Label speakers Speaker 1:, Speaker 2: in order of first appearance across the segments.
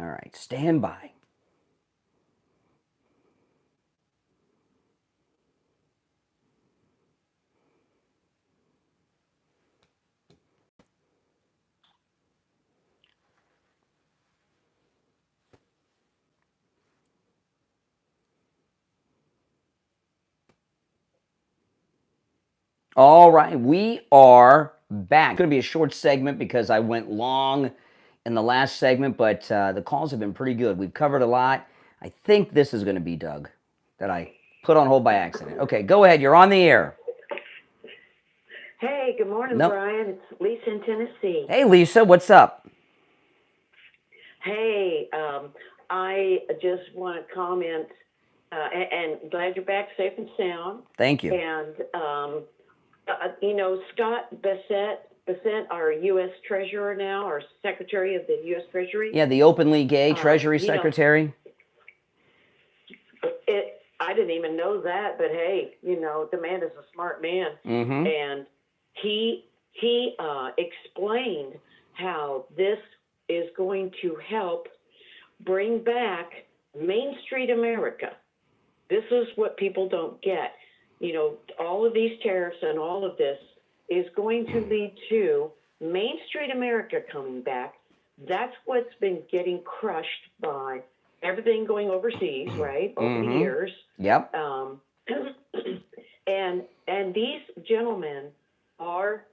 Speaker 1: All right, stand by. All right, we are back. It's going to be a short segment because I went long in the last segment, but the calls have been pretty good. We've covered a lot. I think this is going to be Doug that I put on hold by accident. Okay, go ahead. You're on the air.
Speaker 2: Hey, good morning, Brian. It's Lisa in Tennessee.
Speaker 1: Hey, Lisa, what's up?
Speaker 2: Hey, I just want to comment, and glad you're back safe and sound.
Speaker 1: Thank you.
Speaker 2: And, Scott Bessent, our U.S. Treasurer now, our Secretary of the U.S. Treasury.
Speaker 1: Yeah, the openly gay Treasury Secretary.
Speaker 2: I didn't even know that, but hey, the man is a smart man.
Speaker 1: Mm-hmm.
Speaker 2: And he explained how this is going to help bring back Main Street America. This is what people don't get. All of these tariffs and all of this is going to lead to Main Street America coming back. That's what's been getting crushed by everything going overseas, right, over the years.
Speaker 1: Yep.
Speaker 2: And these gentlemen are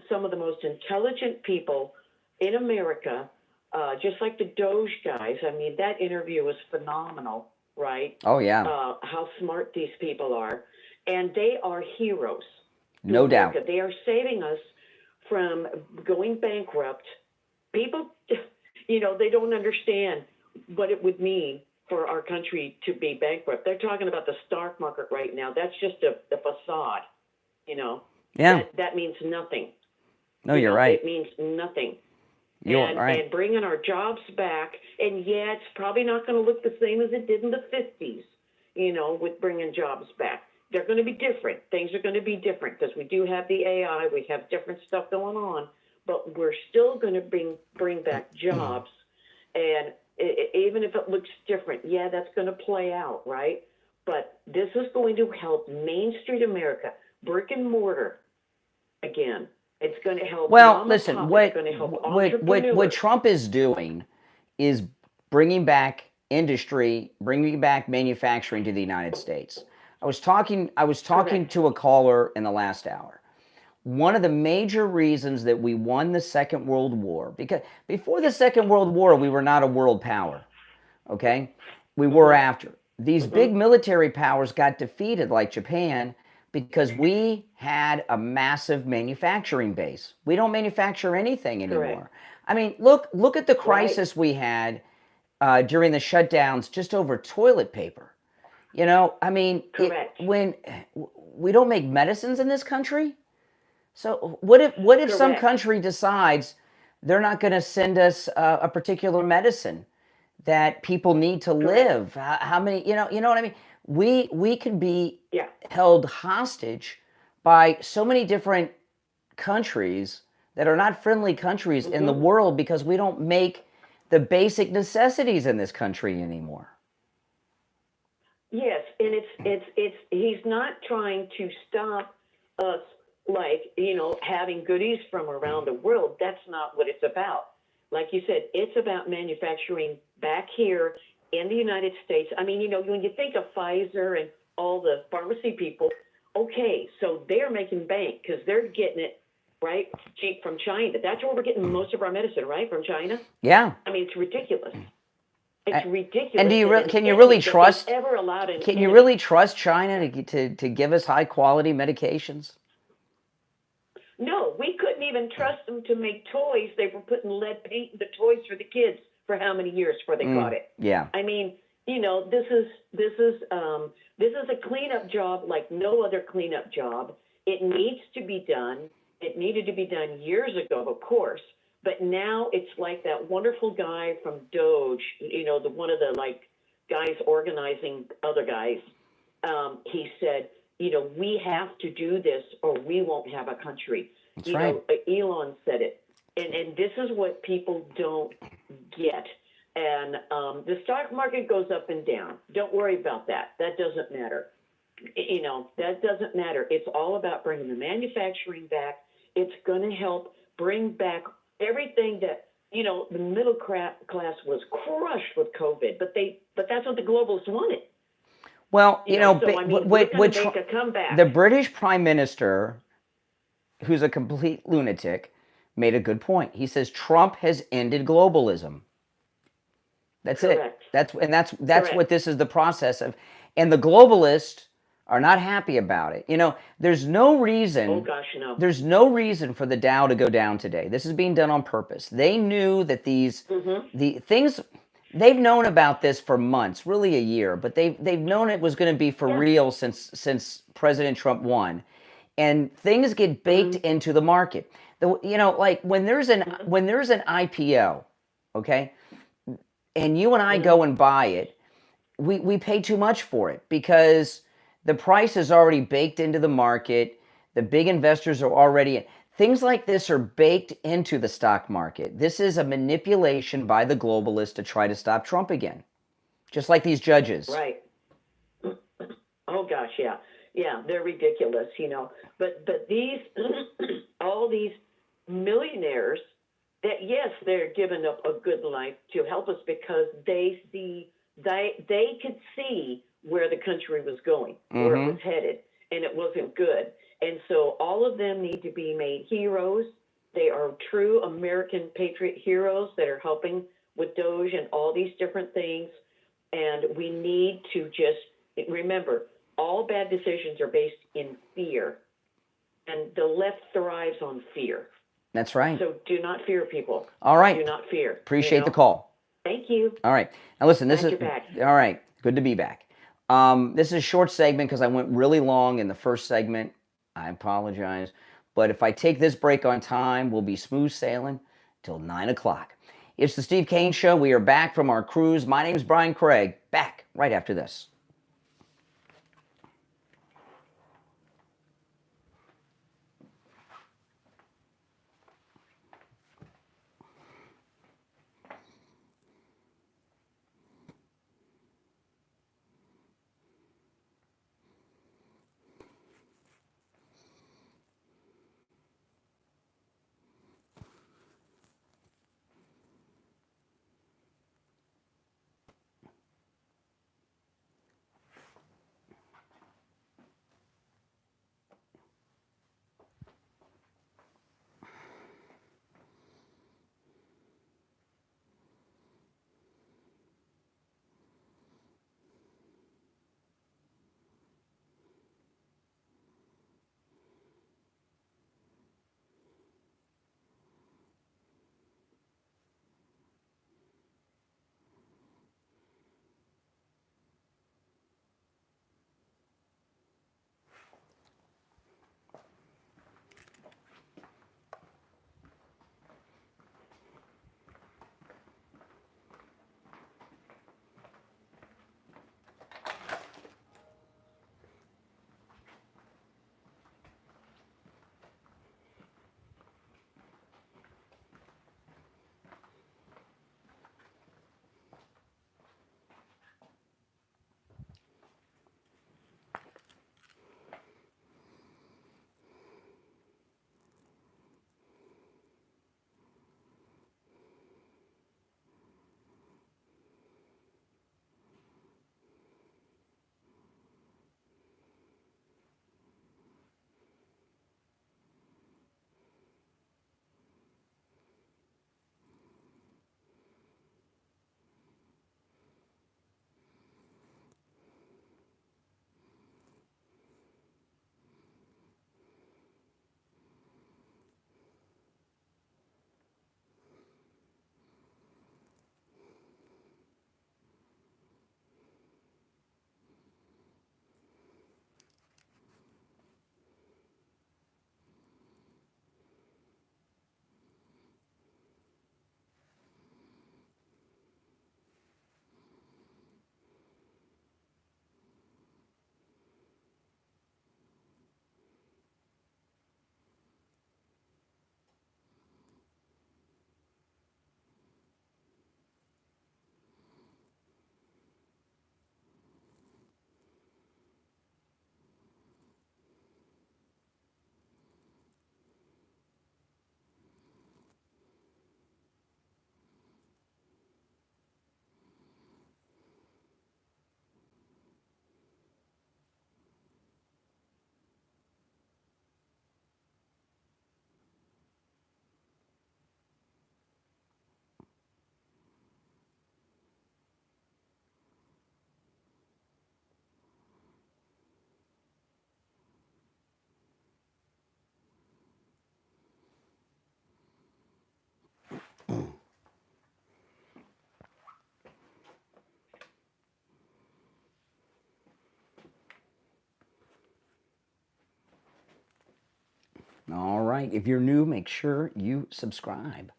Speaker 2: some of the most intelligent people in America, just like the Doge guys. I mean, that interview was phenomenal, right?
Speaker 1: Oh, yeah.
Speaker 2: How smart these people are. And they are heroes.
Speaker 1: No doubt.
Speaker 2: They are saving us from going bankrupt. People, they don't understand what it would mean for our country to be bankrupt. They're talking about the stock market right now. That's just a facade,
Speaker 1: Yeah.
Speaker 2: That means nothing.
Speaker 1: No, you're right.
Speaker 2: It means nothing.
Speaker 1: You're right.
Speaker 2: And bringing our jobs back, and yeah, it's probably not going to look the same as it did in the 50s, with bringing jobs back. They're going to be different. Things are going to be different because we do have the AI. We have different stuff going on, but we're still going to bring back jobs. And even if it looks different, yeah, that's going to play out, right? But this is going to help Main Street America, brick and mortar, again. It's going to help.
Speaker 1: Well, listen, what Trump is doing is bringing back industry, bringing back manufacturing to the United States. I was talking to a caller in the last hour. One of the major reasons that we won the Second World War, because before the Second World War, we were not a world power, okay? We were after. These big military powers got defeated, like Japan, because we had a massive manufacturing base. We don't manufacture anything anymore.
Speaker 2: Correct.
Speaker 1: I mean, look at the crisis we had during the shutdowns just over toilet paper. I mean, when we don't make medicines in this country, so what if some country decides they're not going to send us a particular medicine that people need to live? How many? You know what I mean? We could be held hostage by so many different countries that are not friendly countries in the world because we don't make the basic necessities in this country anymore.
Speaker 2: Yes, and it's he's not trying to stop us having goodies from around the world. That's not what it's about. Like you said, it's about manufacturing back here in the United States. I mean, when you think of Pfizer and all the pharmacy people, okay, so they're making bank because they're getting it right cheap from China. That's where we're getting most of our medicine, right, from China.
Speaker 1: Yeah.
Speaker 2: I mean, it's ridiculous. It's ridiculous.
Speaker 1: And can you really trust? Can you really trust China to give us high quality medications?
Speaker 2: No, we couldn't even trust them to make toys. They were putting lead paint in the toys for the kids for how many years before they caught it?
Speaker 1: Yeah.
Speaker 2: I mean, this is a cleanup job like no other cleanup job. It needs to be done. It needed to be done years ago, of course. But now it's like that wonderful guy from Doge, one of the guys organizing other guys. He said, we have to do this or we won't have a country.
Speaker 1: That's right.
Speaker 2: Elon said it. And this is what people don't get. And the stock market goes up and down. Don't worry about that. That doesn't matter. That doesn't matter. It's all about bringing the manufacturing back. It's going to help bring back everything that, the middle class was crushed with COVID, but that's what the globalists wanted.
Speaker 1: Well,
Speaker 2: we're going to make a comeback.
Speaker 1: The British Prime Minister, who's a complete lunatic, made a good point. He says Trump has ended globalism. That's
Speaker 2: Correct.
Speaker 1: it. That's what this is, the process of. And the globalists are not happy about it. There's no reason.
Speaker 2: Oh gosh, no.
Speaker 1: There's no reason for the Dow to go down today. This is being done on purpose. They knew that the things. They've known about this for months, really a year, but they've known it was going to be for real since President Trump won, and things get baked into the market. Like when there's an IPO, okay, and you and I go and buy it, we pay too much for it because the price is already baked into the market. The big investors are already. Things like this are baked into the stock market. This is a manipulation by the globalists to try to stop Trump again. Just like these judges.
Speaker 2: Right. Oh gosh, yeah. Yeah, they're ridiculous, But these all these millionaires that, yes, they're giving up a good life to help us because they could see where the country was going, where it was headed, and it wasn't good. And so all of them need to be made heroes. They are true American patriot heroes that are helping with Doge and all these different things. And we need to just remember, all bad decisions are based in fear. And the left thrives on fear.
Speaker 1: That's right.
Speaker 2: So do not fear, people.
Speaker 1: All right.
Speaker 2: Do not fear.
Speaker 1: Appreciate the call.
Speaker 2: Thank you.
Speaker 1: All right. Now listen,
Speaker 2: Glad you're back.
Speaker 1: All right. Good to be back. This is a short segment because I went really long in the first segment. I apologize. But if I take this break on time, we'll be smooth sailing till 9 o'clock. It's the Steve Kane Show. We are back from our cruise. My name is Brian Craig. Back right after this. right. If you're new, make sure you subscribe.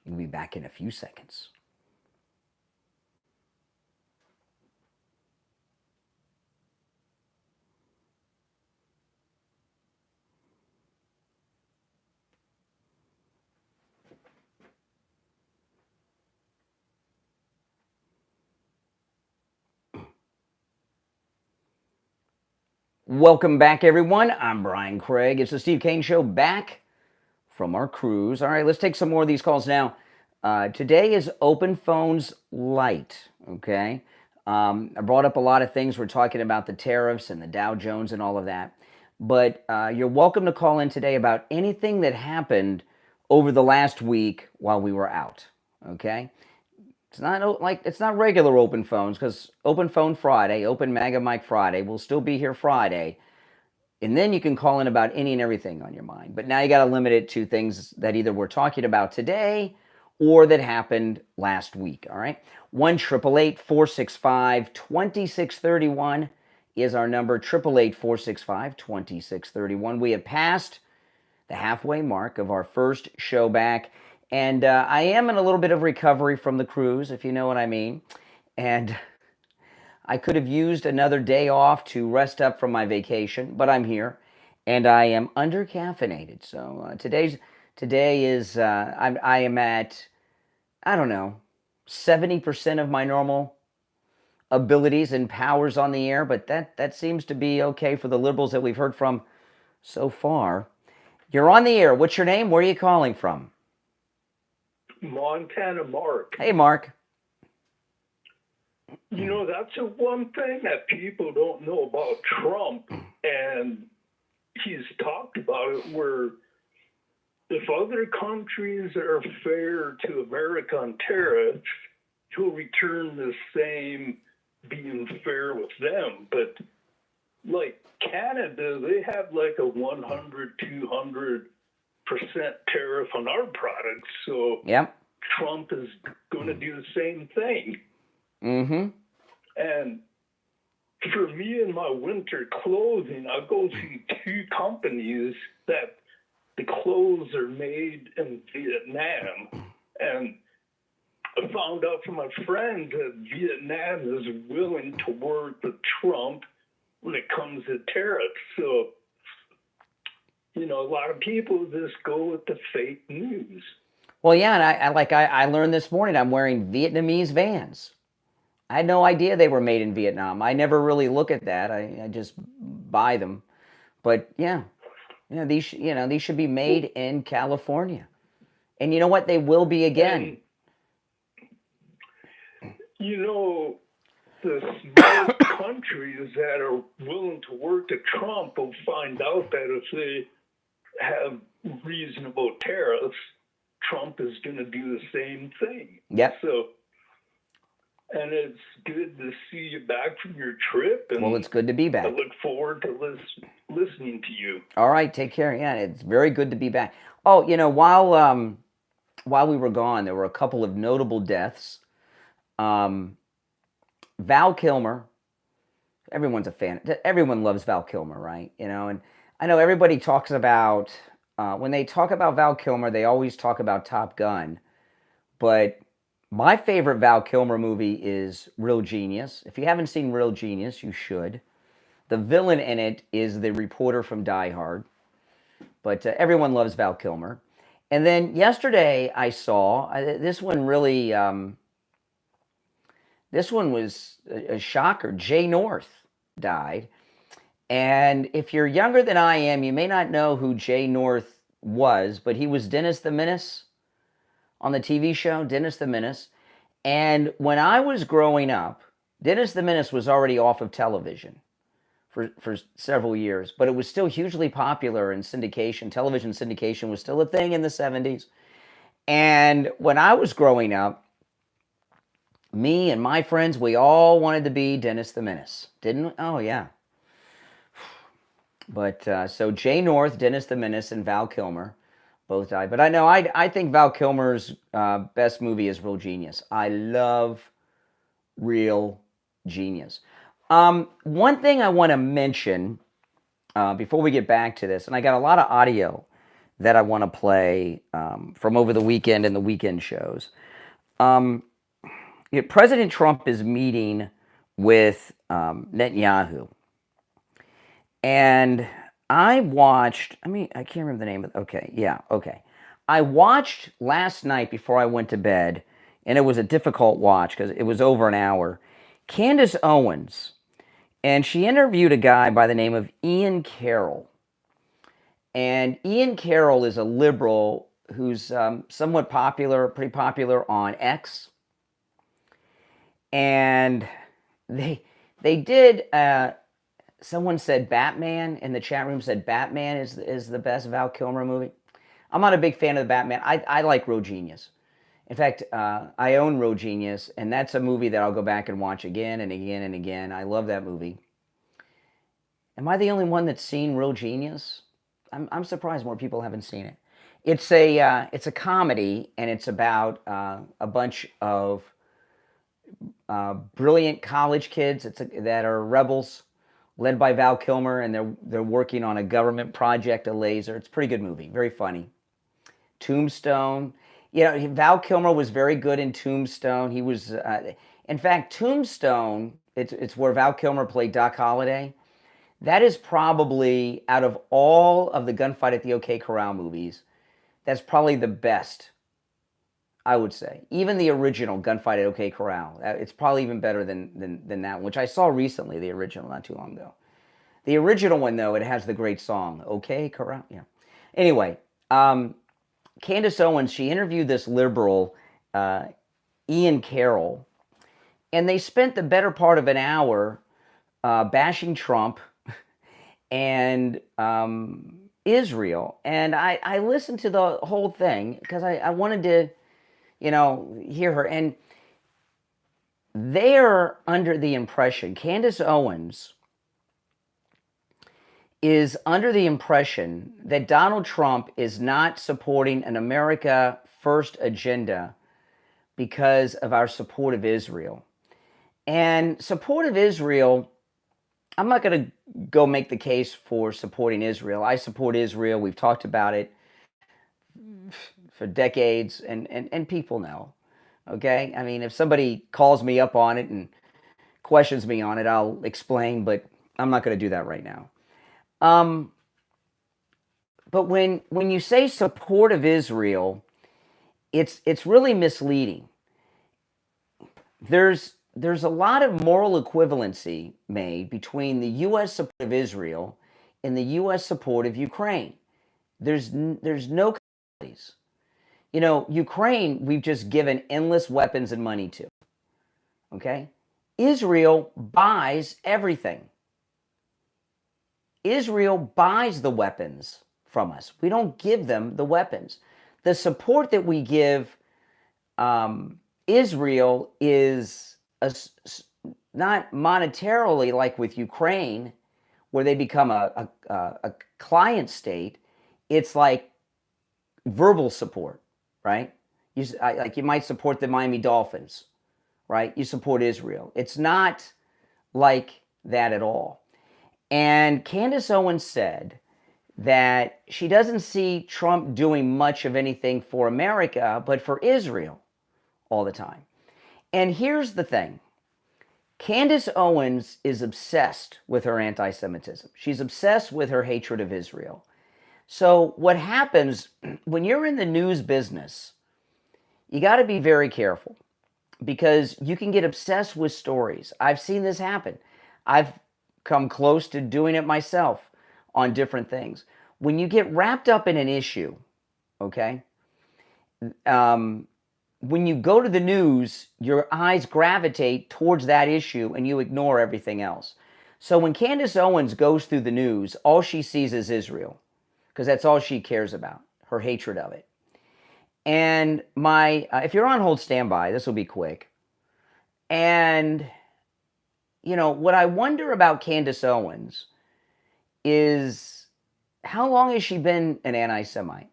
Speaker 1: We'll be back in a few seconds. Welcome back, everyone. I'm Brian Craig. It's the Steve Kane Show, back from our cruise. All right, let's take some more of these calls now. Today is Open Phones Light, okay? I brought up a lot of things. We're talking about the tariffs and the Dow Jones and all of that. But you're welcome to call in today about anything that happened over the last week while we were out, okay? It's not regular open phones, because Open Phone Friday, Open MAGA Mike Friday, will still be here Friday. And then you can call in about any and everything on your mind. But now you got to limit it to things that either we're talking about today or that happened last week, all right? 1-888-465-2631 is our number, 888-465-2631. We have passed the halfway mark of our first show back. And I am in a little bit of recovery from the cruise, if you know what I mean. And I could have used another day off to rest up from my vacation, but I'm here, and I am under-caffeinated. So today is I am at, I don't know, 70% of my normal abilities and powers on the air, but that seems to be okay for the liberals that we've heard from so far. You're on the air. What's your name? Where are you calling from?
Speaker 3: Montana Mark.
Speaker 1: Hey, Mark.
Speaker 3: You know, that's the one thing that people don't know about Trump, and he's talked about it, where if other countries are fair to America on tariffs, he'll return the same, being fair with them. But like Canada, they have like a 100-200% tariff on our products, so
Speaker 1: yep.
Speaker 3: Trump is going to do the same thing.
Speaker 1: Mm-hmm.
Speaker 3: And for me and my winter clothing, I go to two companies that the clothes are made in Vietnam. And I found out from my friend that Vietnam is willing to work with Trump when it comes to tariffs. So, you know, a lot of people just go with the fake news.
Speaker 1: Well, yeah, and I learned this morning I'm wearing Vietnamese Vans. I had no idea they were made in Vietnam. I never really look at that. I just buy them. But yeah, these should be made in California. And you know what? They will be again.
Speaker 3: And, you know, the smart countries that are willing to work with Trump will find out that if they have reasonable tariffs, Trump is going to do the same thing.
Speaker 1: Yep.
Speaker 3: So, and it's good to see you back from your trip. And
Speaker 1: well, it's good to be back.
Speaker 3: I look forward to listening to you.
Speaker 1: All right, take care. Yeah, it's very good to be back. Oh, you know, while we were gone, there were a couple of notable deaths. Val Kilmer. Everyone's a fan. Everyone loves Val Kilmer, right? You know, and I know everybody talks about when they talk about Val Kilmer, they always talk about Top Gun, but my favorite Val Kilmer movie is Real Genius. If you haven't seen Real Genius, you should. The villain in it is the reporter from Die Hard. But everyone loves Val Kilmer. And then yesterday I saw, this one really, this one was a shocker. Jay North died. And if you're younger than I am, you may not know who Jay North was, but he was Dennis the Menace on the TV show, Dennis the Menace. And when I was growing up, Dennis the Menace was already off of television for several years, but it was still hugely popular in syndication. Television syndication was still a thing in the 70s. And when I was growing up, Me and my friends, we all wanted to be Dennis the Menace, didn't we? Oh, yeah. But so Jay North, Dennis the Menace, and Val Kilmer both died. But I think Val Kilmer's best movie is Real Genius. I love Real Genius. One thing I want to mention before we get back to this, and I got a lot of audio that I want to play from over the weekend and the weekend shows. President Trump is meeting with Netanyahu. And I can't remember the name of it. Okay. I watched last night before I went to bed, and it was a difficult watch because it was over an hour. Candace Owens, and she interviewed a guy by the name of Ian Carroll. And Ian Carroll is a liberal who's somewhat popular, pretty popular on X. And they did, someone said Batman, in the chat room said Batman is the best Val Kilmer movie. I'm not a big fan of the Batman. I like Real Genius. In fact, I own Real Genius, and that's a movie that I'll go back and watch again and again and again. I love that movie. Am I the only one that's seen Real Genius? I'm surprised more people haven't seen it. It's a comedy, and it's about a bunch of brilliant college kids that are rebels, led by Val Kilmer, and they're working on a government project, a laser. It's a pretty good movie, very funny. Tombstone. Val Kilmer was very good in Tombstone. He was, in fact, Tombstone. It's where Val Kilmer played Doc Holliday. That is probably, out of all of the Gunfight at the OK Corral movies, that's probably the best, I would say. Even the original Gunfight at OK Corral, it's probably even better than that one, which I saw recently, the original, not too long ago. The original one, though, it has the great song, OK Corral. Yeah. Anyway, Candace Owens, she interviewed this liberal, Ian Carroll, and they spent the better part of an hour bashing Trump and Israel. And I listened to the whole thing because I wanted to, hear her. And they're under the impression, Candace Owens is under the impression that Donald Trump is not supporting an America First agenda because of our support of Israel. And support of Israel, I'm not going to go make the case for supporting Israel. I support Israel. We've talked about it for decades, and people know, okay? I mean, if somebody calls me up on it and questions me on it, I'll explain, but I'm not going to do that right now. But when you say support of Israel, it's really misleading. There's a lot of moral equivalency made between the U.S. support of Israel and the U.S. support of Ukraine. There's no commonalities. Ukraine, we've just given endless weapons and money to. Okay? Israel buys everything. Israel buys the weapons from us. We don't give them the weapons. The support that we give Israel is not monetarily like with Ukraine, where they become a client state. It's like verbal support, right? You might support the Miami Dolphins, right? You support Israel. It's not like that at all. And Candace Owens said that she doesn't see Trump doing much of anything for America, but for Israel all the time. And here's the thing. Candace Owens is obsessed with her anti-Semitism. She's obsessed with her hatred of Israel. So what happens when you're in the news business, you got to be very careful because you can get obsessed with stories. I've seen this happen. I've come close to doing it myself on different things. When you get wrapped up in an issue, okay, when you go to the news, your eyes gravitate towards that issue and you ignore everything else. So when Candace Owens goes through the news, all she sees is Israel because that's all she cares about, her hatred of it. And if you're on hold standby, this will be quick. And, you know, what I wonder about Candace Owens is how long has she been an anti-Semite?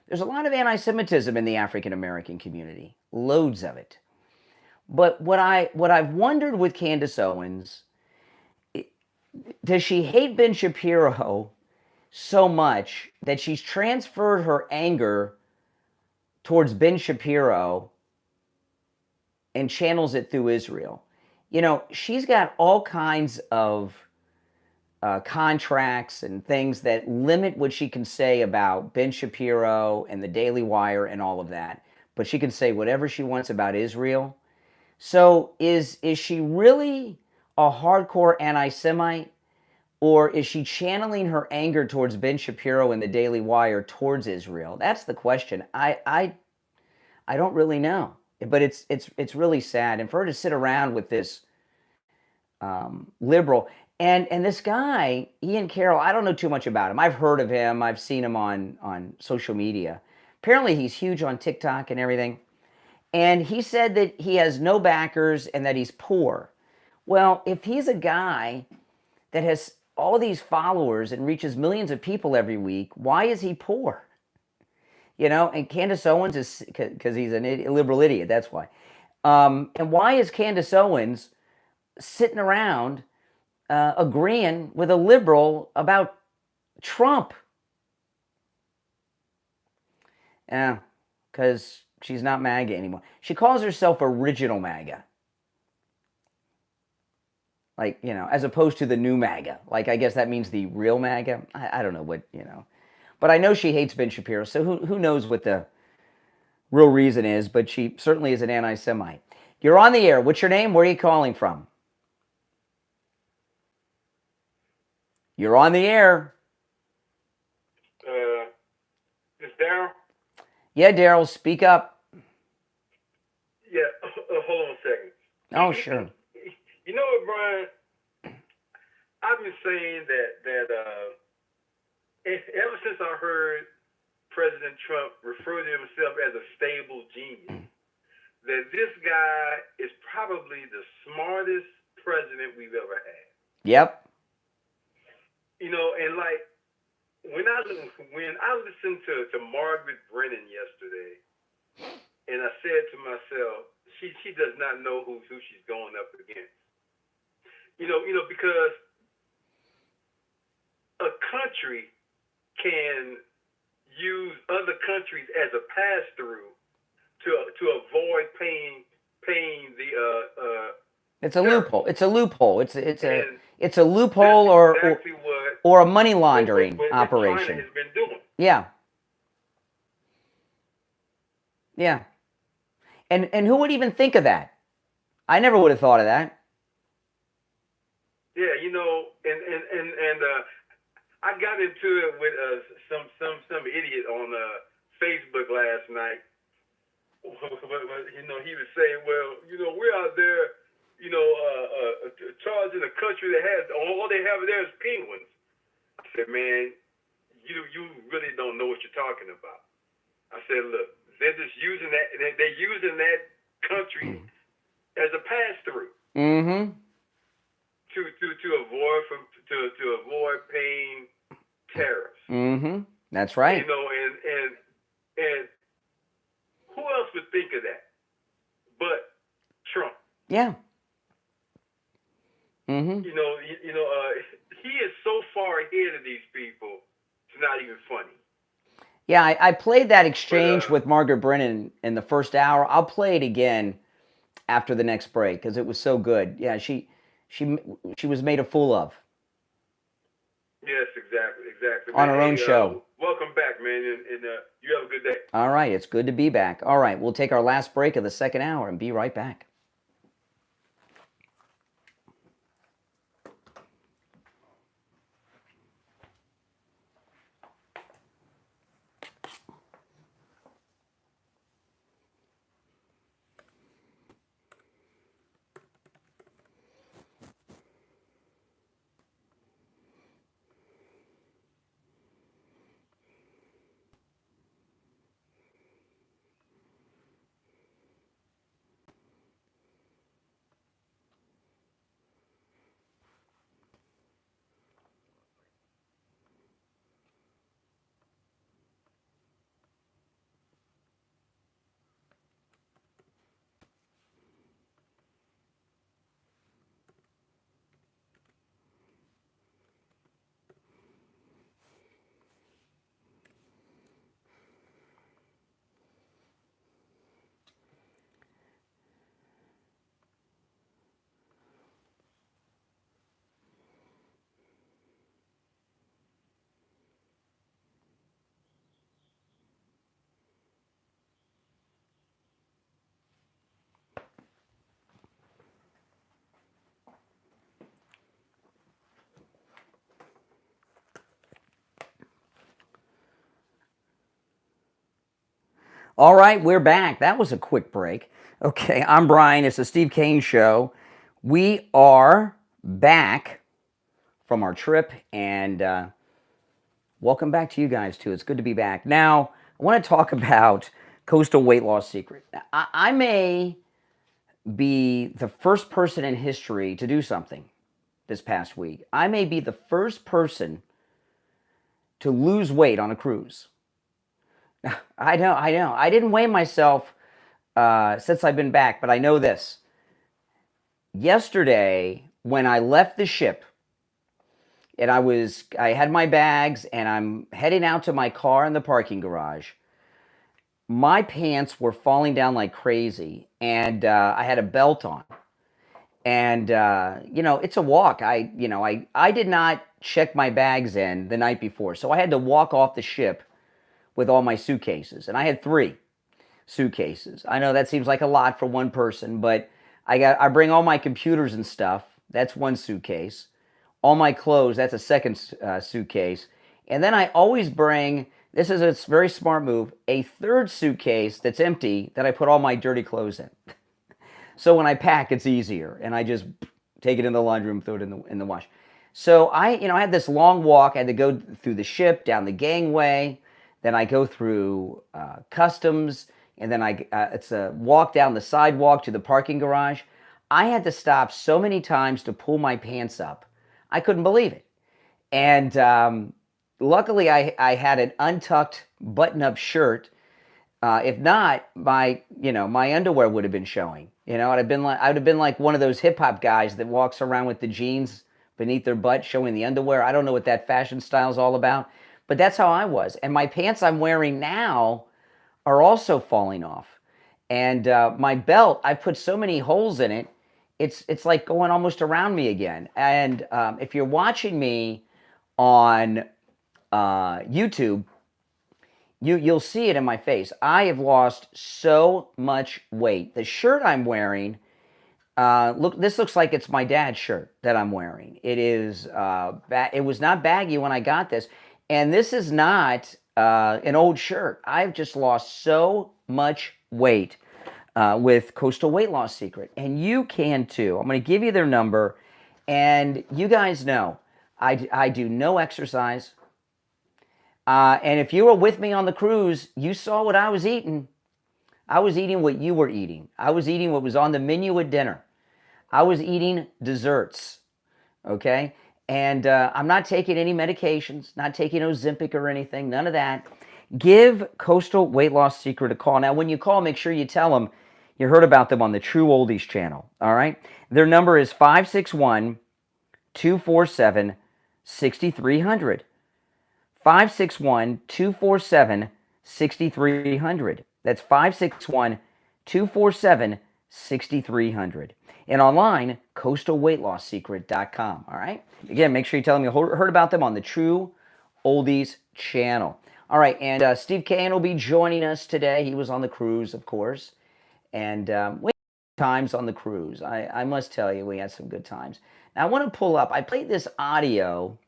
Speaker 1: There's a lot of anti-Semitism in the African American community, loads of it. But what I've wondered with Candace Owens, does she hate Ben Shapiro so much that she's transferred her anger towards Ben Shapiro and channels it through Israel? You know, she's got all kinds of contracts and things that limit what she can say about Ben Shapiro and the Daily Wire and all of that. But she can say whatever she wants about Israel. So is she really a hardcore anti-Semite, or is she channeling her anger towards Ben Shapiro and the Daily Wire towards Israel? That's the question. I don't really know, but it's really sad. And for her to sit around with this liberal and this guy Ian Carroll, I don't know too much about him. I've heard of him. I've seen him on social media. Apparently, he's huge on TikTok and everything. And he said that he has no backers and that he's poor. Well, if he's a guy that has all these followers and reaches millions of people every week, why is he poor? You know, and Candace Owens is, because he's a liberal idiot, that's why. And why is Candace Owens sitting around agreeing with a liberal about Trump? Yeah, because she's not MAGA anymore. She calls herself Original MAGA. Like, you know, as opposed to the new MAGA. Like, I guess that means the real MAGA. I don't know what, you know. But I know she hates Ben Shapiro, so who knows what the real reason is, but she certainly is an anti-Semite. You're on the air. What's your name? Where are you calling from? You're on the air.
Speaker 4: Is Daryl?
Speaker 1: Yeah, Daryl, speak up.
Speaker 4: Yeah, hold on a second.
Speaker 1: Oh, sure.
Speaker 4: You know what, Brian? I've been saying that ever since I heard President Trump refer to himself as a stable genius, that this guy is probably the smartest president we've ever had.
Speaker 1: Yep.
Speaker 4: You know, and like when I listened to Margaret Brennan yesterday, and I said to myself, she does not know who she's going up against. You know, because a country can use other countries as a pass through to avoid paying the
Speaker 1: it's a loophole. It's a loophole. It's a loophole or a money laundering operation.
Speaker 4: China has been doing.
Speaker 1: Yeah. Yeah. And who would even think of that? I never would have thought of that.
Speaker 4: Yeah, you know, and I got into it with some idiot on Facebook last night. You know, he was saying, well, you know, we're out there, you know, charging a country that has all they have there is penguins. I said, man, you really don't know what you're talking about. I said, look, they're just using that. They're using that country as a pass through.
Speaker 1: Mm-hmm.
Speaker 4: To avoid paying tariffs.
Speaker 1: Mm-hmm. That's right.
Speaker 4: You know, and who else would think of that but Trump?
Speaker 1: Yeah. Mm-hmm.
Speaker 4: You know, he is so far ahead of these people. It's not even funny.
Speaker 1: Yeah, I played that exchange with Margaret Brennan in the first hour. I'll play it again after the next break because it was so good. Yeah, she was made a fool of.
Speaker 4: Yes, exactly.
Speaker 1: On her own show.
Speaker 4: Welcome back, man, and you have a good day.
Speaker 1: All right, it's good to be back. All right, we'll take our last break of the second hour and be right back. All right, we're back. That was a quick break. Okay, I'm Brian. It's the Steve Kane Show. We are back from our trip, and welcome back to you guys, too. It's good to be back. Now, I want to talk about Coastal Weight Loss Secret. I may be the first person in history to do something this past week. I may be the first person to lose weight on a cruise. I know. I didn't weigh myself since I've been back, but I know this. Yesterday, when I left the ship, and I had my bags, and I'm heading out to my car in the parking garage, my pants were falling down like crazy, and I had a belt on. And, it's a walk. I did not check my bags in the night before, so I had to walk off the ship with all my suitcases, and I had 3 suitcases. I know that seems like a lot for one person, but I bring all my computers and stuff. That's 1 suitcase. All my clothes, that's a second suitcase. And then I always bring, this is a very smart move, a 3rd suitcase that's empty that I put all my dirty clothes in. So when I pack, it's easier, and I just take it in the laundry room, throw it in the wash. So I had this long walk. I had to go through the ship, down the gangway. Then I go through customs, and then it's a walk down the sidewalk to the parking garage. I had to stop so many times to pull my pants up. I couldn't believe it. And luckily, I had an untucked button-up shirt. If not, my underwear would have been showing. I would have been like one of those hip hop guys that walks around with the jeans beneath their butt showing the underwear. I don't know what that fashion style is all about, but that's how I was. And my pants I'm wearing now are also falling off. And my belt, I've put so many holes in it, it's like going almost around me again. And if you're watching me on YouTube, you'll see it in my face. I have lost so much weight. The shirt I'm wearing, this looks like it's my dad's shirt that I'm wearing. It is, it was not baggy when I got this. And this is not an old shirt. I've just lost so much weight with Coastal Weight Loss Secret. And you can too. I'm going to give you their number. And you guys know, I do no exercise. And if you were with me on the cruise, you saw what I was eating. I was eating what you were eating. I was eating what was on the menu at dinner. I was eating desserts, okay? And I'm not taking any medications, not taking Ozempic or anything, none of that. Give Coastal Weight Loss Secret a call. Now, when you call, make sure you tell them you heard about them on the True Oldies channel, all right? Their number is 561-247-6300. 561-247-6300. That's 561-247-6300. And online, coastalweightlossSecret.com. All right? Again, make sure you tell them you heard about them on the True Oldies channel. All right, and Steve Kane will be joining us today. He was on the cruise, of course. And we had times on the cruise. I must tell you, we had some good times. Now, I want to pull up. I played this audio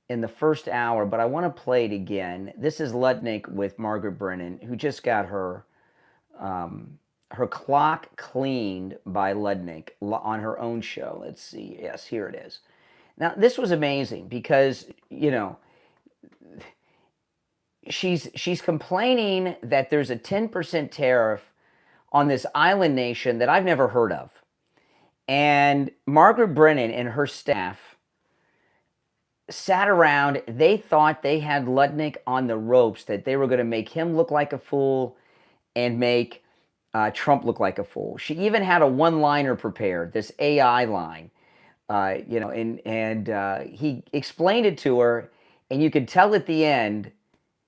Speaker 1: in the first hour, but I want to play it again. This is Ludnick with Margaret Brennan, who just got her clock cleaned by Ludnick on her own show. Let's see. Yes, here it is. Now, this was amazing because, she's complaining that there's a 10% tariff on this island nation that I've never heard of. And Margaret Brennan and her staff sat around. They thought they had Ludnick on the ropes, that they were going to make him look like a fool and make Trump look like a fool. She even had a one-liner prepared, this AI line, and he explained it to her, and you could tell at the end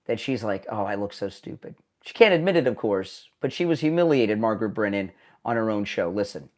Speaker 1: that she's like, oh, I look so stupid. She can't admit it, of course, but she was humiliated, Margaret Brennan, on her own show. Listen.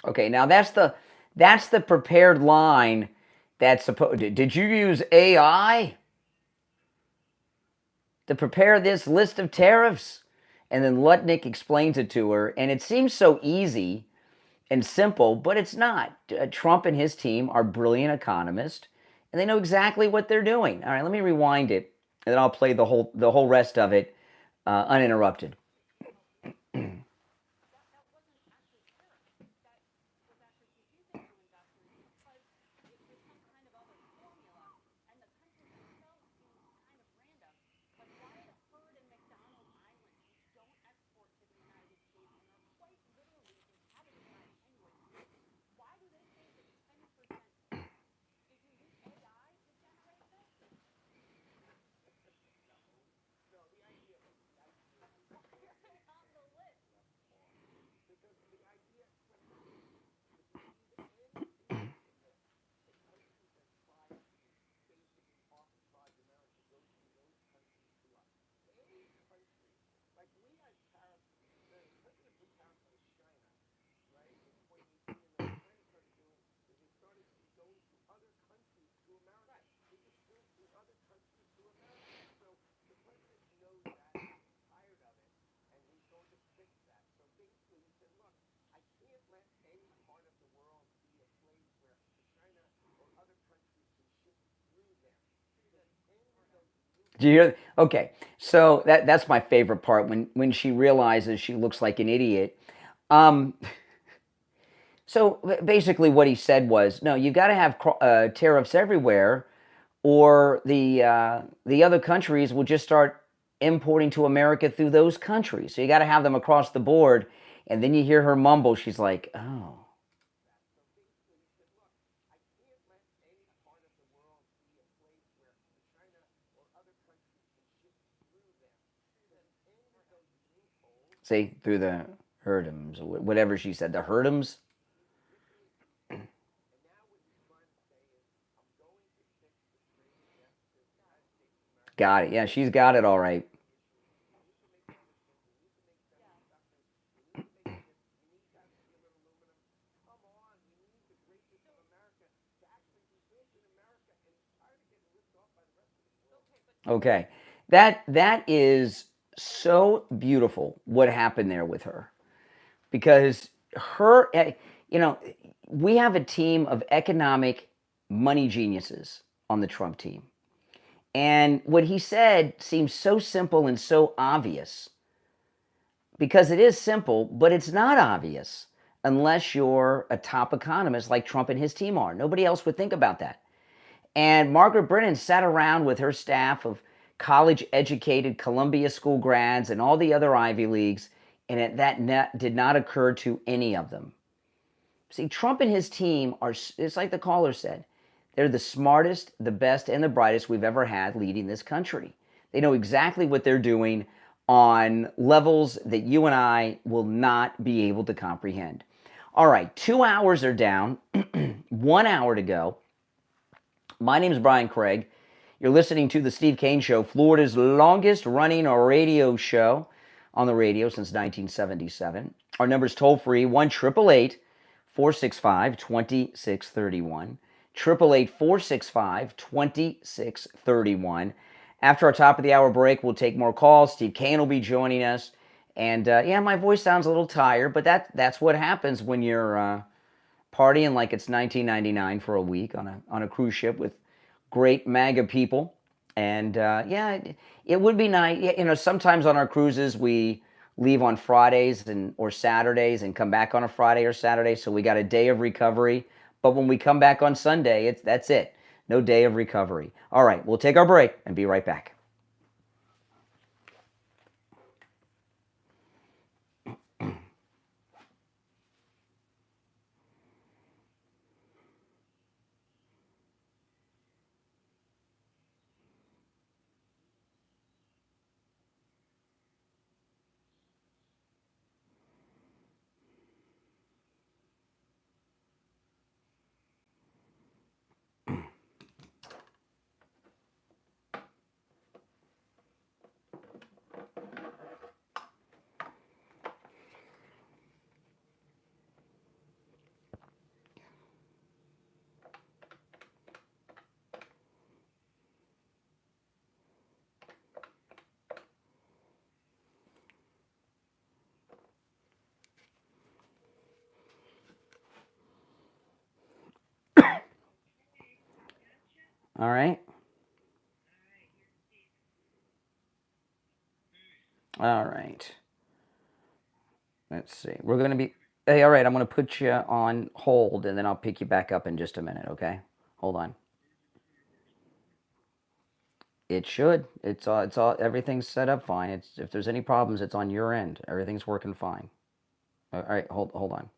Speaker 1: Okay, now that's the prepared line that's supposed. Did you use AI to prepare this list of tariffs? And then Lutnick explains it to her, and it seems so easy and simple, but it's not. Trump and his team are brilliant economists, and they know exactly what they're doing. All right, let me rewind it, and then I'll play the whole rest of it uninterrupted. Do you hear? Okay, so that's my favorite part when she realizes she looks like an idiot. Um, so basically, what he said was, no, you got to have tariffs everywhere, or the other countries will just start importing to America through those countries. So you got to have them across the board. And then you hear her mumble. She's like, oh. See, through the Herdums, whatever she said, the Herdums. Got it. Yeah, she's got it all right. Okay. That is so beautiful what happened there with her. Because you know, we have a team of economic money geniuses on the Trump team. And what he said seems so simple and so obvious because it is simple, but it's not obvious unless you're a top economist like Trump and his team are. Nobody else would think about that. And Margaret Brennan sat around with her staff of college educated Columbia School grads and all the other Ivy Leagues, and that did not occur to any of them. See, Trump and his team are, it's like the caller said, they're the smartest, the best, and the brightest we've ever had leading this country. They know exactly what they're doing on levels that you and I will not be able to comprehend. All right, 2 hours are down, 1 hour to go. My name is Brian Craig. You're listening to the Steve Kane Show, Florida's longest running radio show on the radio since 1977. Our number is toll free, 1-888-465-2631. 888-465-2631. After our top of the hour break, we'll take more calls. Steve Kane will be joining us. And yeah, my voice sounds a little tired, but that's what happens when you're partying like it's 1999 for a week on a cruise ship with great MAGA people. And yeah, it would be nice. You know, sometimes on our cruises we leave on Fridays or Saturdays and come back on a Friday or Saturday, so we got a day of recovery. But when we come back on Sunday, that's it. No day of recovery. All right, we'll take our break and be right back. All right. All right. Let's see. We're going to be... Hey, all right, I'm going to put you on hold, and then I'll pick you back up in just a minute, okay? Hold on. It should. It's all. Everything's set up fine. If there's any problems, it's on your end. Everything's working fine. All right, hold on.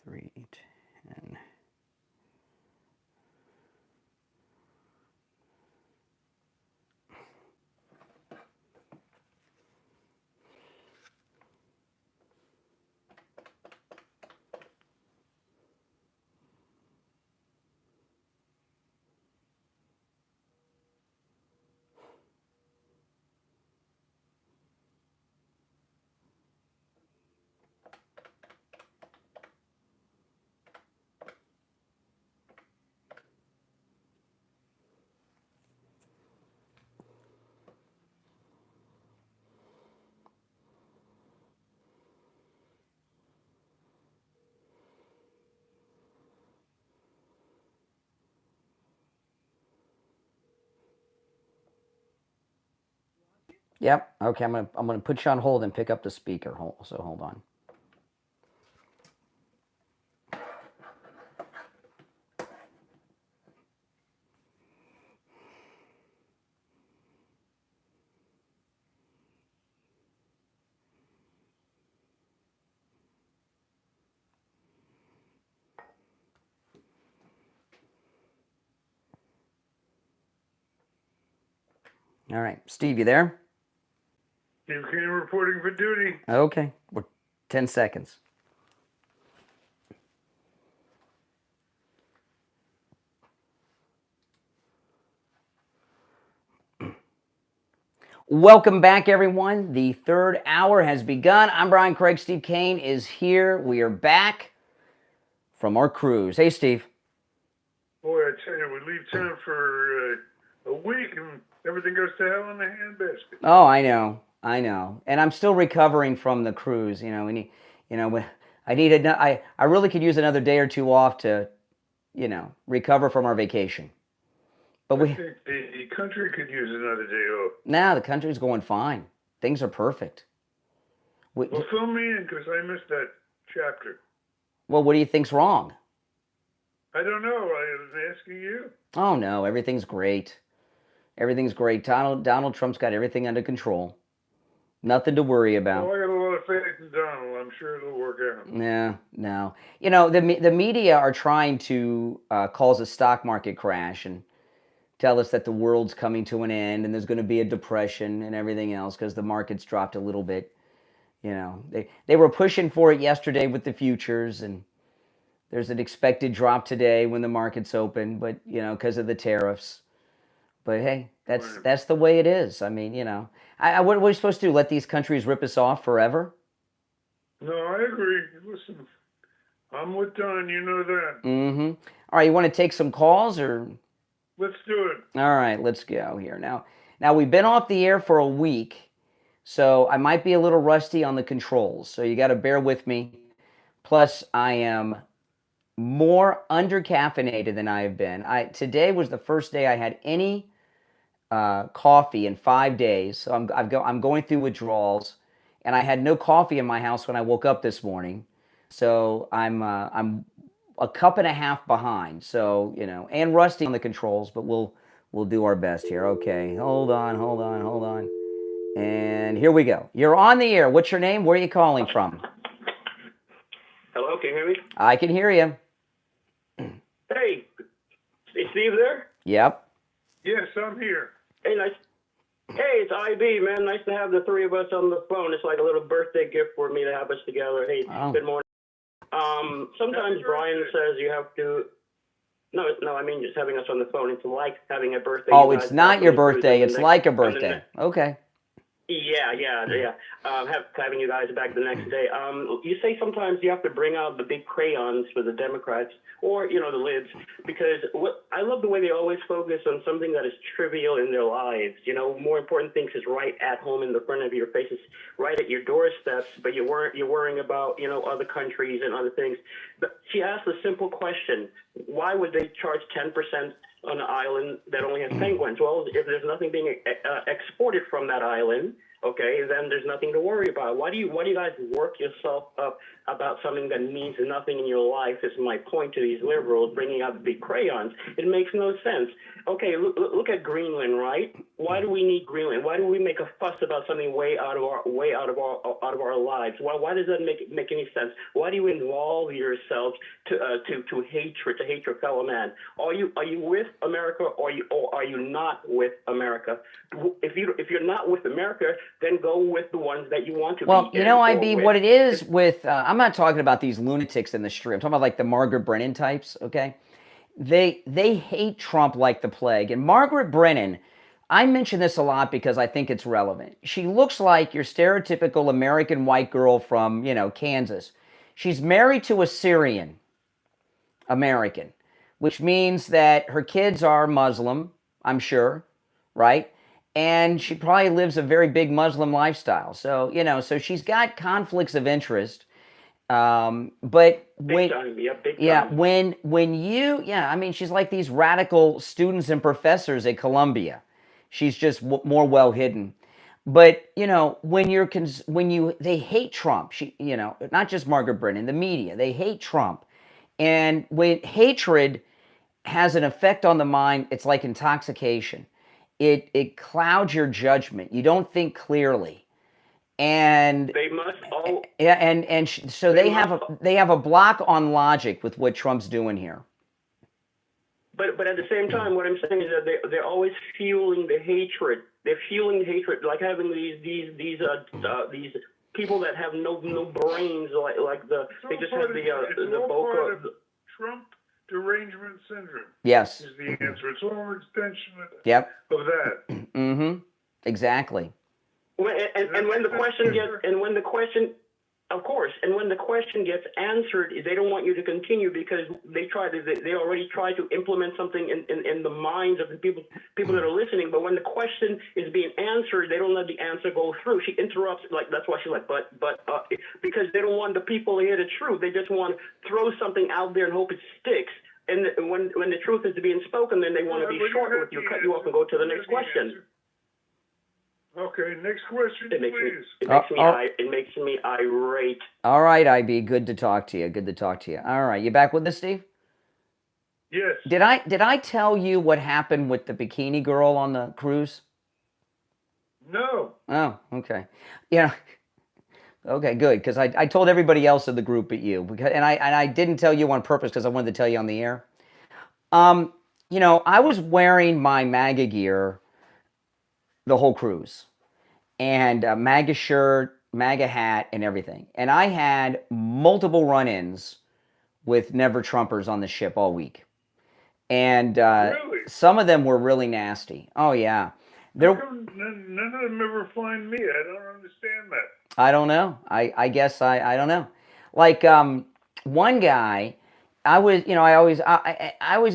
Speaker 1: Three, 10. Yep. Okay. I'm gonna put you on hold and pick up the speaker. Hold on. All right, Steve, you there?
Speaker 3: Steve Kane reporting for duty.
Speaker 1: Okay. We're 10 seconds. Welcome back, everyone. The third hour has begun. I'm Brian Craig. Steve Kane is here. We are back from our cruise. Hey, Steve.
Speaker 3: Boy, I tell you, we leave town for a week and everything goes to hell in the handbasket.
Speaker 1: Oh, I know. And I'm still recovering from the cruise. I really could use another day or two off to, recover from our vacation. But
Speaker 3: I think the country could use another day off.
Speaker 1: Nah, the country's going fine. Things are perfect.
Speaker 3: Well, fill me in because I missed that chapter.
Speaker 1: Well, what do you think's wrong?
Speaker 3: I don't know. I was asking you.
Speaker 1: Oh, no. Everything's great. Everything's great. Donald Trump's got everything under control. Nothing to worry about.
Speaker 3: Well, I got a lot of faith in Donald. I'm sure it'll work out.
Speaker 1: Yeah, no. The media are trying to cause a stock market crash and tell us that the world's coming to an end and there's going to be a depression and everything else because the market's dropped a little bit. They were pushing for it yesterday with the futures, and there's an expected drop today when the market's open, but because of the tariffs. But hey, that's the way it is. I mean, what are we supposed to do? Let these countries rip us off forever?
Speaker 3: No, I agree. Listen, I'm with Don. You know that.
Speaker 1: Mm-hmm. All right, you want to take some calls or?
Speaker 3: Let's do it.
Speaker 1: All right, let's go here. Now we've been off the air for a week, so I might be a little rusty on the controls. So you got to bear with me. Plus, I am more under-caffeinated than I have been. Today was the first day I had any coffee in 5 days. So I'm going through withdrawals, and I had no coffee in my house when I woke up this morning. So I'm a cup and a half behind. So and rusty on the controls, but we'll do our best here. Okay, hold on, and here we go. You're on the air. What's your name? Where are you calling from?
Speaker 5: Hello, can you hear me?
Speaker 1: I can hear you.
Speaker 5: Hey, is Steve there?
Speaker 1: Yep.
Speaker 3: Yes, I'm here.
Speaker 5: Hey, nice. Hey, it's IB, man. Nice to have the three of us on the phone. It's like a little birthday gift for me to have us together. Hey, Good morning. Sometimes Brian says you have to. No, I mean just having us on the phone. It's like having a birthday.
Speaker 1: Oh, it's not your birthday. It's like a birthday. Okay.
Speaker 5: Yeah. Having you guys back the next day. You say sometimes you have to bring out the big crayons for the Democrats, or the libs, because I love the way they always focus on something that is trivial in their lives. More important things is right at home in the front of your faces, right at your doorsteps. But you're worrying about other countries and other things. But she asked a simple question: why would they charge 10% on an island that only has penguins? Well, if there's nothing being exported from that island, okay, then there's nothing to worry about. Why do you guys work yourself up about something that means nothing in your life? Is my point to these liberals bringing out the big crayons. It makes no sense. Okay, look at Greenland, right? Why do we need Greenland? Why do we make a fuss about something way out of our lives? Why does that make any sense? Why do you involve yourselves to hatred, to hate your fellow man? Are you with America, or are you not with America? If you're not with America, then go with the ones that you want to be.
Speaker 1: Well, IB, what it is with, I'm not talking about these lunatics in the street. I'm talking about like the Margaret Brennan types, okay? They hate Trump like the plague. And Margaret Brennan, I mention this a lot because I think it's relevant. She looks like your stereotypical American white girl from, Kansas. She's married to a Syrian American, which means that her kids are Muslim, I'm sure, right? And she probably lives a very big Muslim lifestyle. So, so she's got conflicts of interest. But when, she's like these radical students and professors at Columbia. She's just more well hidden. But, they hate Trump, not just Margaret Brennan, the media, they hate Trump. And when hatred has an effect on the mind, it's like intoxication. It clouds your judgment. You don't think clearly. And
Speaker 5: they must all.
Speaker 1: Yeah, so they have a block on logic with what Trump's doing here.
Speaker 5: But at the same time, what I'm saying is that they're always fueling the hatred. They're fueling the hatred, like having these people that have no brains, like they just have the bulk of
Speaker 4: Trump derangement syndrome.
Speaker 1: Yes,
Speaker 4: is the answer. It's all an extension of
Speaker 1: that.
Speaker 4: Mm-hmm.
Speaker 1: Exactly.
Speaker 5: And when the question gets answered, they don't want you to continue because they already tried to implement something in the minds of the people that are listening. But when the question is being answered, they don't let the answer go through. She interrupts, that's why she's like, but because they don't want the people to hear the truth. They just want to throw something out there and hope it sticks. And when the truth is being spoken, then they want to be short with you, cut you off, and go to the next question.
Speaker 4: Okay, next question, please.
Speaker 5: It makes me irate.
Speaker 1: All right, IB, good to talk to you. All right, you back with us, Steve?
Speaker 4: Yes.
Speaker 1: Did I tell you what happened with the bikini girl on the cruise?
Speaker 4: No.
Speaker 1: Oh, okay. Okay, good, because I told everybody else in the group but you, and I didn't tell you on purpose because I wanted to tell you on the air. I was wearing my MAGA gear the whole cruise, and MAGA shirt, MAGA hat, and everything. And I had multiple run-ins with Never Trumpers on the ship all week. And
Speaker 4: really?
Speaker 1: Some of them were really nasty. Oh, yeah.
Speaker 4: None of them ever find me. I don't understand that.
Speaker 1: I don't know. I guess I don't know. Like one guy, I always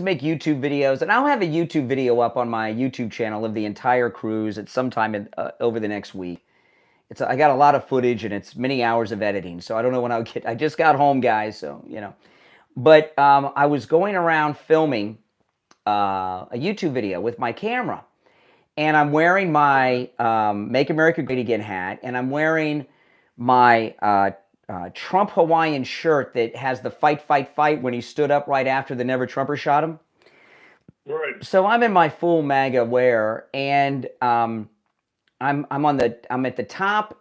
Speaker 1: make YouTube videos, and I'll have a YouTube video up on my YouTube channel of the entire cruise at some time over the next week. I got a lot of footage, and it's many hours of editing, so I don't know when I'll get. I just got home, guys, so But I was going around filming a YouTube video with my camera, and I'm wearing my Make America Great Again hat, and I'm wearing my Trump Hawaiian shirt that has the fight when he stood up right after the Never Trumper shot him.
Speaker 4: Right.
Speaker 1: So I'm in my full MAGA wear, and I'm at the top.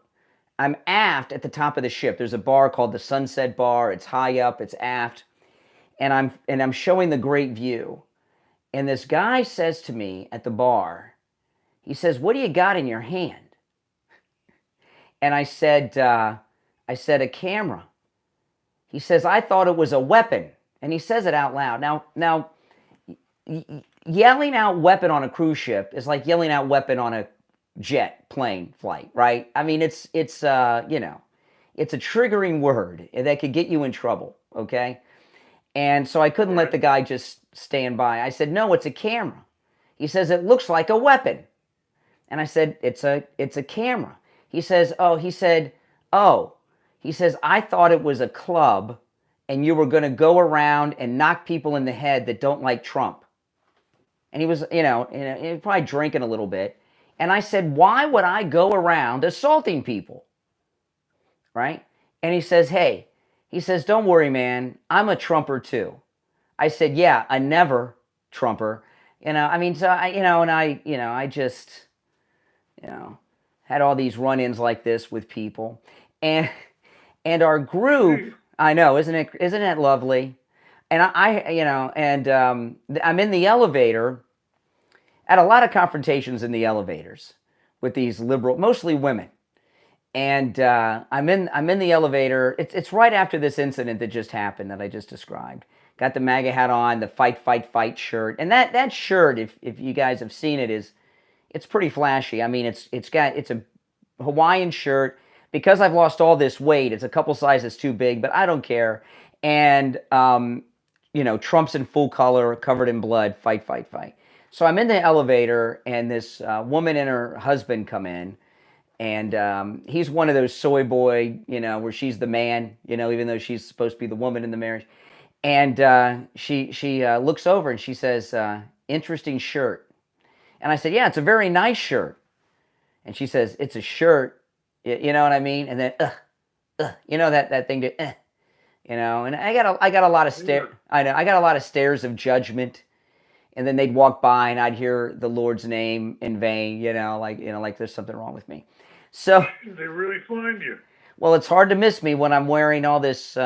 Speaker 1: I'm aft at the top of the ship. There's a bar called the Sunset Bar. It's high up. It's aft, and I'm showing the great view. And this guy says to me at the bar, he says, "What do you got in your hand?" And I said, "A camera." He says, "I thought it was a weapon." And he says it out loud. Now, yelling out weapon on a cruise ship is like yelling out weapon on a jet, plane, flight, right? I mean, it's it's a triggering word that could get you in trouble, okay? And so I couldn't let the guy just stand by. I said, no, it's a camera. He says, it looks like a weapon. And I said, it's a camera. He says, I thought it was a club and you were going to go around and knock people in the head that don't like Trump. And he was, he was probably drinking a little bit. And I said, why would I go around assaulting people? Right? And he says, don't worry, man. I'm a Trumper too. I said, yeah, a never Trumper. So I just had all these run-ins like this with people. And our group, I know, isn't it lovely? And I'm in the elevator. I had a lot of confrontations in the elevators with these liberal, mostly women. And I'm in the elevator. It's right after this incident that just happened that I just described. Got the MAGA hat on, the fight, fight, fight shirt. And that shirt, if you guys have seen it, it's pretty flashy. I mean, it's a Hawaiian shirt. Because I've lost all this weight, it's a couple sizes too big, but I don't care. And, Trump's in full color, covered in blood, fight, fight, fight. So I'm in the elevator, and this woman and her husband come in. And he's one of those soy boy, where she's the man, even though she's supposed to be the woman in the marriage. And she looks over and she says, interesting shirt. And I said, yeah, it's a very nice shirt. And she says, it's a shirt. You know what I mean? And then, that thing to, and I got a lot of stare. I know I got a lot of stares of judgment, and then they'd walk by and I'd hear the Lord's name in vain. Like there's something wrong with me. So
Speaker 3: they really find you.
Speaker 1: Well, it's hard to miss me when I'm wearing all this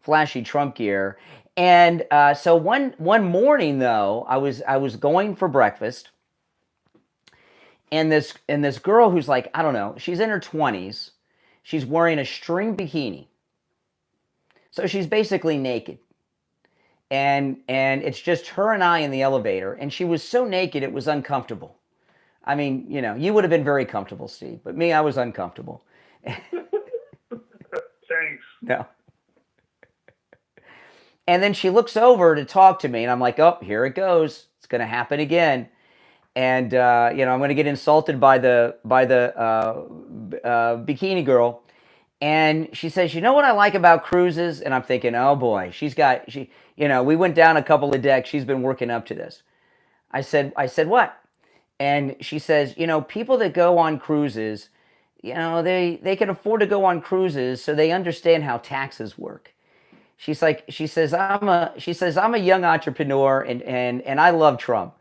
Speaker 1: flashy Trump gear. And so one morning though, I was going for breakfast. And this girl who's like, I don't know, she's in her 20s. She's wearing a string bikini. So she's basically naked. And it's just her and I in the elevator. And she was so naked, it was uncomfortable. I mean, you would have been very comfortable, Steve. But me, I was uncomfortable.
Speaker 3: Thanks.
Speaker 1: No. And then she looks over to talk to me. And I'm like, oh, here it goes. It's going to happen again. And I'm going to get insulted by the bikini girl. And she says, you know what I like about cruises? And I'm thinking, oh boy, we went down a couple of decks. She's been working up to this. I said, what? And she says, people that go on cruises, they can afford to go on cruises, so they understand how taxes work. She says, I'm a young entrepreneur and I love Trump.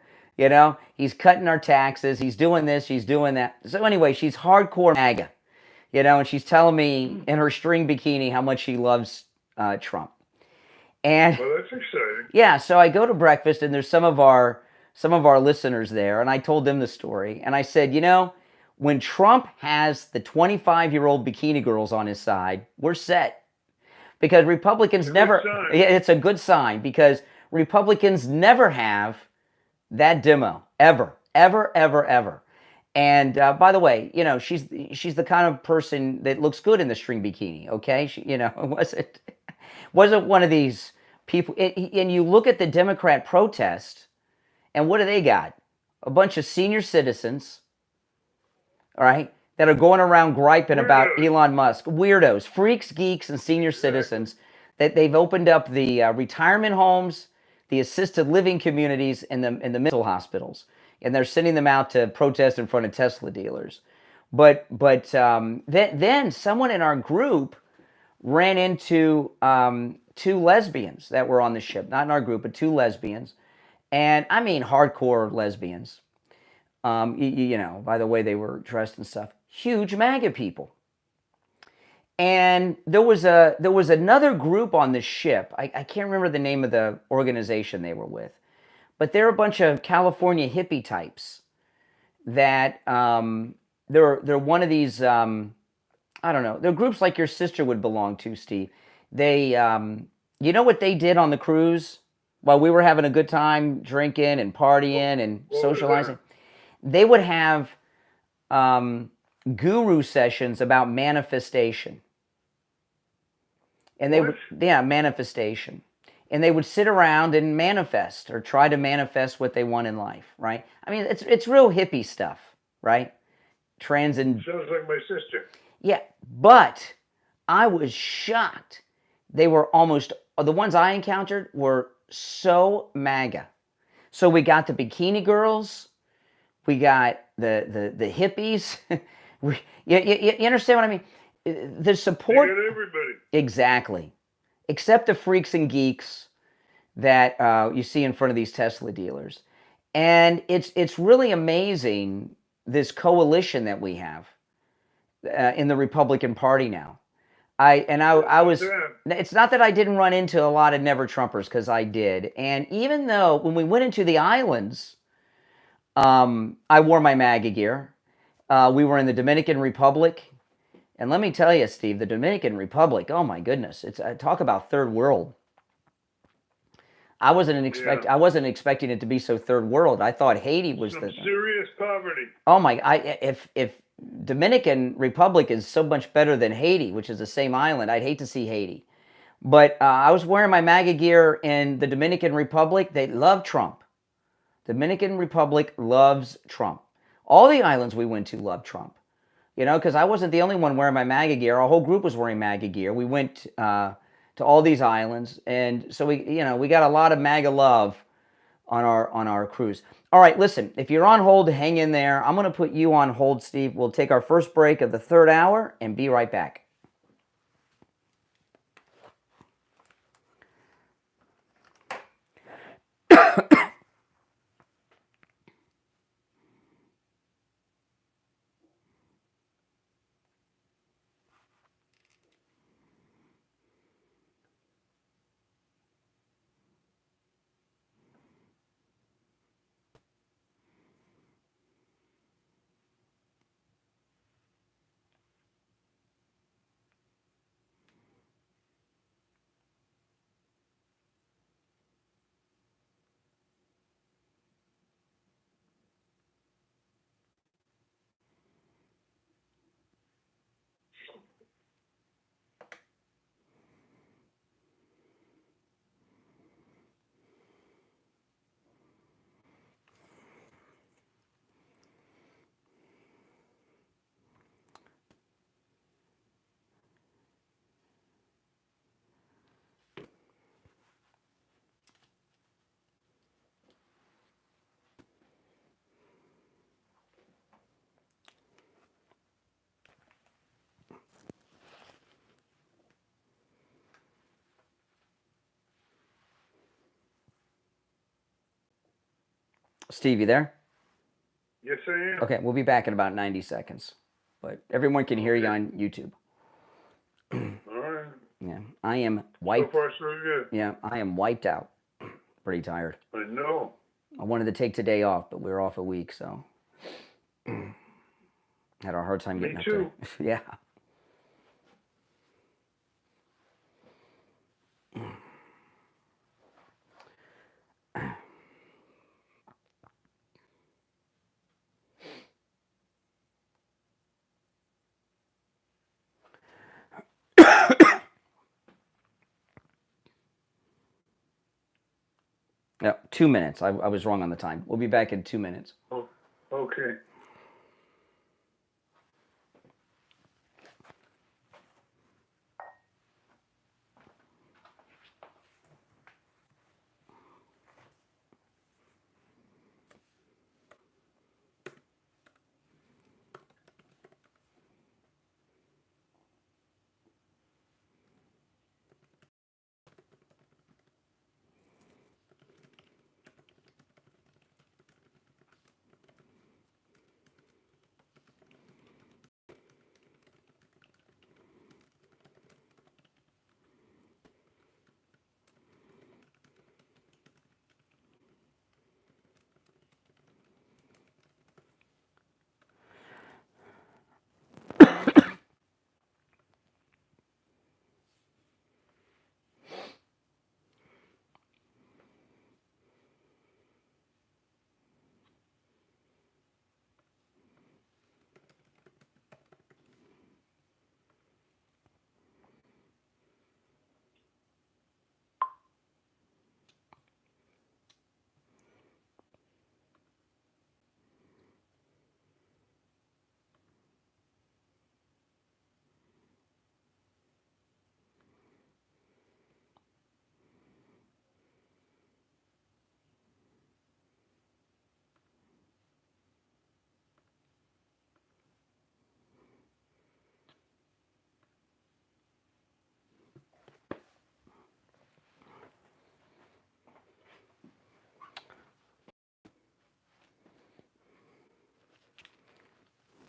Speaker 1: He's cutting our taxes. He's doing this. He's doing that. So anyway, she's hardcore MAGA, and she's telling me in her string bikini how much she loves Trump. And
Speaker 3: well, that's exciting.
Speaker 1: Yeah. So I go to breakfast and there's some of our listeners there, and I told them the story. And I said, when Trump has the 25-year-old bikini girls on his side, we're set. Because Republicans it's a good sign because Republicans never have that demo, ever. And by the way, she's the kind of person that looks good in the string bikini, okay? Wasn't one of these people. And you look at the Democrat protest, and what do they got? A bunch of senior citizens, all right, that are going around griping about Elon Musk. Weirdos, freaks, geeks, and senior citizens that they've opened up the retirement homes, the assisted living communities, and the mental hospitals, and they're sending them out to protest in front of Tesla dealers. But then someone in our group ran into two lesbians that were on the ship, not in our group, but two lesbians, and I mean hardcore lesbians. By the way they were dressed and stuff, huge MAGA people. And there was another group on the ship. I can't remember the name of the organization they were with, but they're a bunch of California hippie types that they're one of these I don't know. They're groups like your sister would belong to, Steve. They what they did on the cruise while we were having a good time drinking and partying and socializing? They would have guru sessions about manifestation. And manifestation. And they would sit around and manifest or try to manifest what they want in life, right? I mean, it's real hippie stuff, right?
Speaker 4: Sounds like my sister.
Speaker 1: Yeah, but I was shocked. They were the ones I encountered were so MAGA. So we got the bikini girls, we got the hippies. You understand what I mean? The support.
Speaker 4: You got everybody.
Speaker 1: Exactly. Except the freaks and geeks that you see in front of these Tesla dealers. And it's really amazing, this coalition that we have in the Republican Party now. It's not that I didn't run into a lot of never Trumpers, because I did. And even though when we went into the islands, I wore my MAGA gear. We were in the Dominican Republic. And let me tell you, Steve, the Dominican Republic, oh my goodness, it's talk about third world. I wasn't expecting it to be so third world. I thought Haiti was
Speaker 4: some serious poverty.
Speaker 1: Oh my! If Dominican Republic is so much better than Haiti, which is the same island, I'd hate to see Haiti. But I was wearing my MAGA gear in the Dominican Republic. They love Trump. Dominican Republic loves Trump. All the islands we went to love Trump. You know, because I wasn't the only one wearing my MAGA gear. Our whole group was wearing MAGA gear. We went to all these islands, and so we got a lot of MAGA love on our cruise. All right, listen, if you're on hold, hang in there. I'm going to put you on hold, Steve. We'll take our first break of the third hour and be right back. Steve, you there?
Speaker 4: Yes, I am.
Speaker 1: Okay, we'll be back in about 90 seconds. But everyone can hear you on YouTube.
Speaker 4: All right.
Speaker 1: Yeah, I am wiped.
Speaker 4: So far, so good.
Speaker 1: Yeah, I am wiped out. Pretty tired.
Speaker 4: I know.
Speaker 1: I wanted to take today off, but we were off a week, so had a hard time getting up there. Yeah. Yeah, 2 minutes. I was wrong on the time. We'll be back in 2 minutes.
Speaker 4: Oh, okay.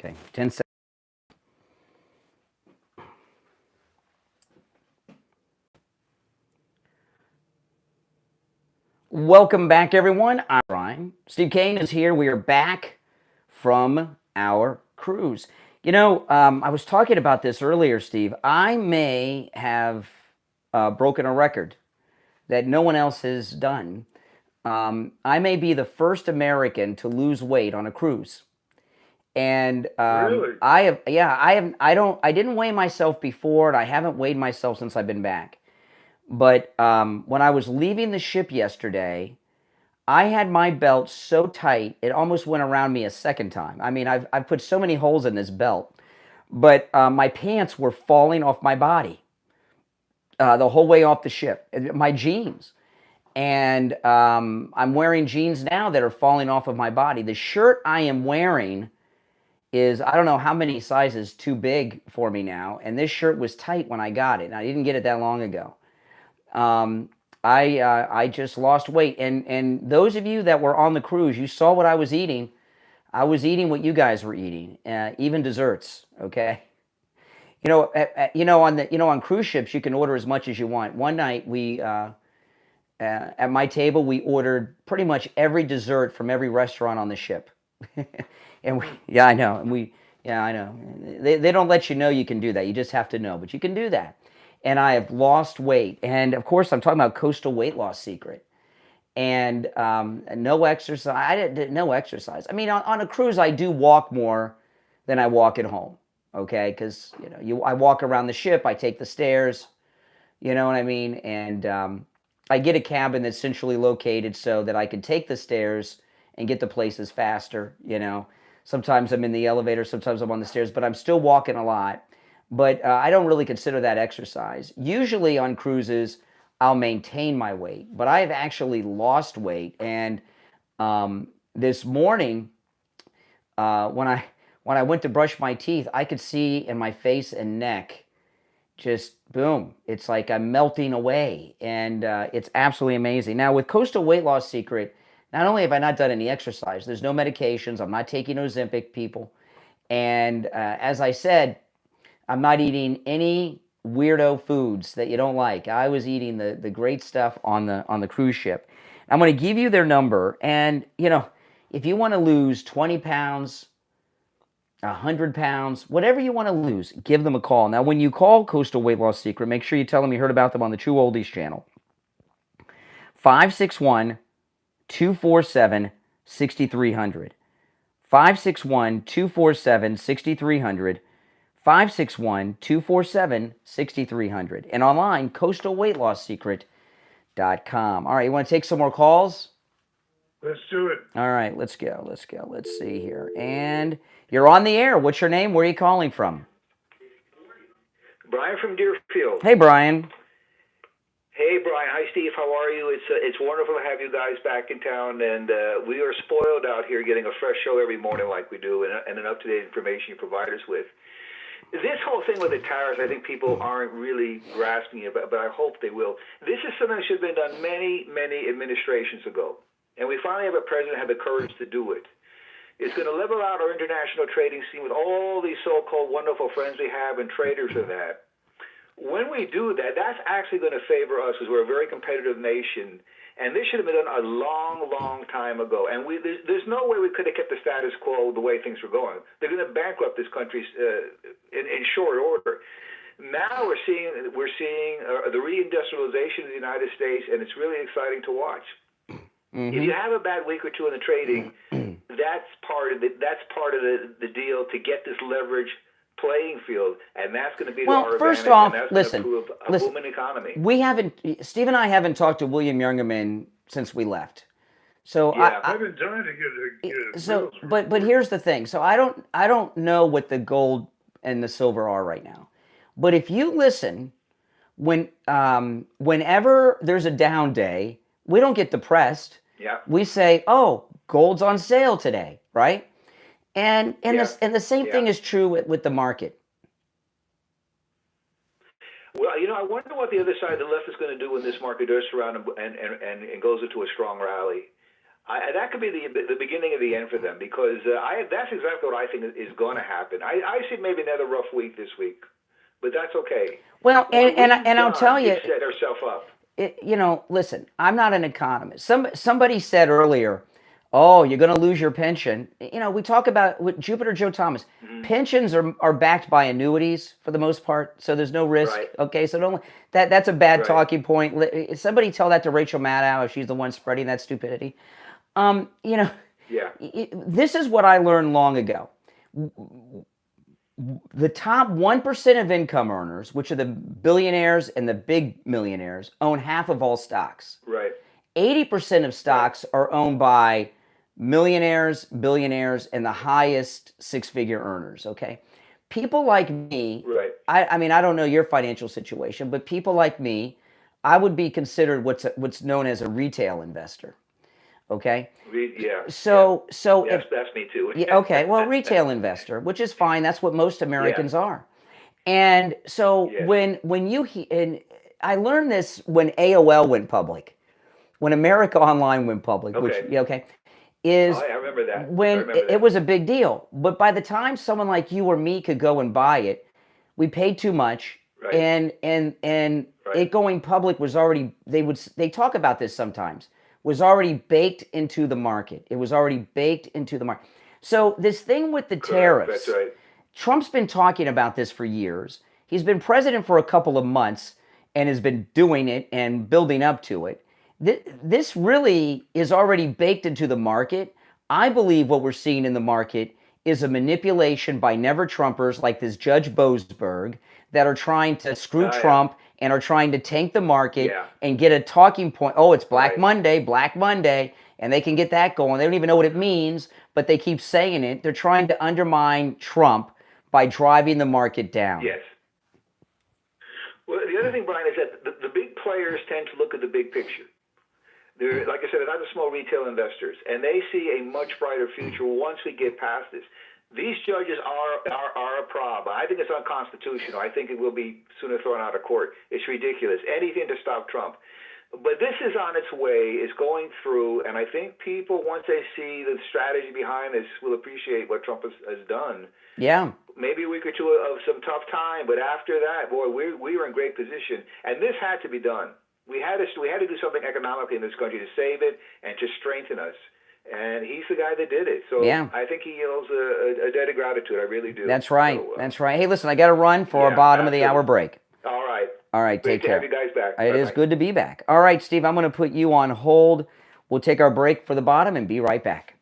Speaker 1: Okay, 10 seconds. Welcome back, everyone. I'm Brian. Steve Kane is here. We are back from our cruise. You know, I was talking about this earlier, Steve. I may have broken a record that no one else has done. I may be the first American to lose weight on a cruise. And
Speaker 4: Really?
Speaker 1: I didn't weigh myself before, and I haven't weighed myself since I've been back. But when I was leaving the ship yesterday, I had my belt so tight it almost went around me a second time. I mean, I've put so many holes in this belt, but my pants were falling off my body the whole way off the ship. My jeans, and I'm wearing jeans now that are falling off of my body. The shirt I am wearing is, I don't know how many sizes too big for me now, and this shirt was tight when I got it, and I didn't get it that long ago. I just lost weight, and those of you that were on the cruise, you saw what I was eating. I was eating what you guys were eating, even desserts. Okay, on cruise ships you can order as much as you want. One night we at my table we ordered pretty much every dessert from every restaurant on the ship, and I know, they don't let you know you can do that. You just have to know, but you can do that. And I have lost weight. And of course, I'm talking about Coastal Weight Loss Secret. And no exercise. I did no exercise. I mean, on a cruise, I do walk more than I walk at home. Okay, because I walk around the ship. I take the stairs. You know what I mean? And I get a cabin that's centrally located so that I can take the stairs and get to places faster. Sometimes I'm in the elevator. Sometimes I'm on the stairs. But I'm still walking a lot. But I don't really consider that exercise. Usually on cruises, I'll maintain my weight. But I have actually lost weight. And this morning, when I went to brush my teeth, I could see in my face and neck, just boom. It's like I'm melting away. And it's absolutely amazing. Now, with Coastal Weight Loss Secret, not only have I not done any exercise, there's no medications. I'm not taking Ozempic, people. And as I said, I'm not eating any weirdo foods that you don't like. I was eating the great stuff on the cruise ship. I'm going to give you their number, and if you want to lose 20 pounds, 100 pounds, whatever you want to lose, give them a call. Now, when you call Coastal Weight Loss Secret, make sure you tell them you heard about them on the True Oldies channel. 561-247-6300. 561-247-6300. 561-247-6300. And online, coastalweightlossSecret.com. All right, you want to take some more calls?
Speaker 4: Let's do it.
Speaker 1: All right, let's go. Let's see here. And you're on the air. What's your name? Where are you calling from?
Speaker 6: Brian from Deerfield.
Speaker 1: Hey, Brian.
Speaker 6: Hey, Brian. Hi, Steve. How are you? It's wonderful to have you guys back in town, and we are spoiled out here getting a fresh show every morning like we do, and an up-to-date information you provide us with. This whole thing with the tariffs, I think people aren't really grasping it, but I hope they will. This is something that should have been done many, many administrations ago, and we finally have a president who had the courage to do it. It's going to level out our international trading scene with all these so-called wonderful friends we have and traders of that. When we do that, that's actually going to favor us because we're a very competitive nation. And this should have been done a long, long time ago. And there's no way we could have kept the status quo the way things were going. They're going to bankrupt this country in short order. Now we're seeing the reindustrialization of the United States, and it's really exciting to watch. Mm-hmm. If you have a bad week or two in the trading, that's part of the deal to get this leverage playing field, and that's going to be our
Speaker 1: first
Speaker 6: advantage,
Speaker 1: off,
Speaker 6: and that's
Speaker 1: listen,
Speaker 6: going to prove a booming economy.
Speaker 1: Steve and I haven't talked to William Youngerman since we left. So
Speaker 6: yeah,
Speaker 4: I've been trying to get it.
Speaker 1: So, but here's the thing. So I don't know what the gold and the silver are right now, but if you listen, whenever there's a down day, we don't get depressed.
Speaker 6: Yeah.
Speaker 1: We say, "Oh, gold's on sale today," right? And the same thing is true with the market.
Speaker 6: Well, I wonder what the other side, the left, is going to do when this market does surround and goes into a strong rally. That could be the beginning of the end for them, because that's exactly what I think is going to happen. I see maybe another rough week this week, but that's okay.
Speaker 1: Well, and I'll tell you,
Speaker 6: set ourselves up.
Speaker 1: Listen, I'm not an economist. Somebody said earlier, oh, you're going to lose your pension. We talk about with Jupiter Joe Thomas. Mm-hmm. Pensions are backed by annuities for the most part, so there's no risk.
Speaker 6: Right.
Speaker 1: Okay, so that's a bad talking point. Somebody tell that to Rachel Maddow if she's the one spreading that stupidity.
Speaker 6: Yeah.
Speaker 1: This is what I learned long ago. The top 1% of income earners, which are the billionaires and the big millionaires, own half of all stocks.
Speaker 6: Right.
Speaker 1: 80% of stocks are owned by millionaires, billionaires, and the highest six-figure earners, okay? People like me,
Speaker 6: right.
Speaker 1: I mean, I don't know your financial situation, but people like me, I would be considered what's known as a retail investor, okay?
Speaker 6: Yeah.
Speaker 1: So
Speaker 6: yes, that's me too.
Speaker 1: Yeah, okay, well, retail investor, which is fine. That's what most Americans are. And so when and I learned this when AOL went public, when America Online went public, which is
Speaker 6: I remember that.
Speaker 1: When it was a big deal. But by the time someone like you or me could go and buy it, we paid too much, and it going public was already they talk about this sometimes. Was already baked into the market. It was already baked into the market. So this thing with the tariffs,
Speaker 6: that's right.
Speaker 1: Trump's been talking about this for years. He's been president for a couple of months and has been doing it and building up to it. This really is already baked into the market. I believe what we're seeing in the market is a manipulation by never-Trumpers like this Judge Boasberg that are trying to screw Trump and are trying to tank the market and get a talking point. Oh, it's Black Monday, and they can get that going. They don't even know what it means, but they keep saying it. They're trying to undermine Trump by driving the market down.
Speaker 6: Yes. Well, the other thing, Brian, is that the big players tend to look at the big picture. They're, like I said, they're not the small retail investors, and they see a much brighter future once we get past this. These judges are a problem. I think it's unconstitutional. I think it will be sooner thrown out of court. It's ridiculous. Anything to stop Trump. But this is on its way. It's going through, and I think people, once they see the strategy behind this, will appreciate what Trump has done.
Speaker 1: Yeah.
Speaker 6: Maybe a week or two of some tough time, but after that, boy, we were in great position. And this had to be done. We had to do something economically in this country to save it and to strengthen us. And he's the guy that did it. So I think he owes a debt of gratitude. I really do.
Speaker 1: That's right. So, that's right. Hey, listen, I got to run for our bottom of the hour break.
Speaker 6: All right.
Speaker 1: All right,
Speaker 6: Great
Speaker 1: take care.
Speaker 6: Great to have you guys back.
Speaker 1: It is good to be back. All right, Steve, I'm going to put you on hold. We'll take our break for the bottom and be right back.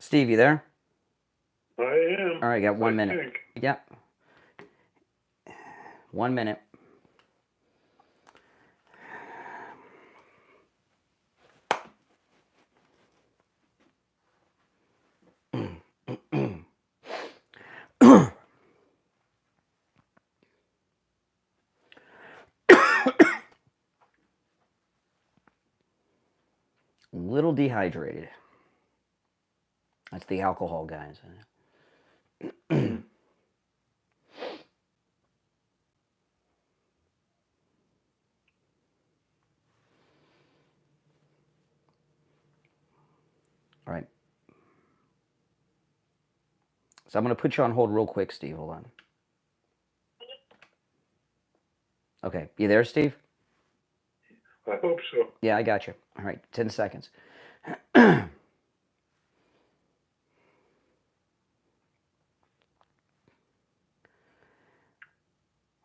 Speaker 1: Steve, you there?
Speaker 3: I am.
Speaker 1: All right, got 1 minute.
Speaker 3: Think.
Speaker 1: Yep. 1 minute. A little dehydrated. That's the alcohol, guys. All right. So I'm going to put you on hold real quick, Steve. Hold on. Okay. You there, Steve?
Speaker 3: I hope so.
Speaker 1: Yeah, I got you. All right. 10 seconds.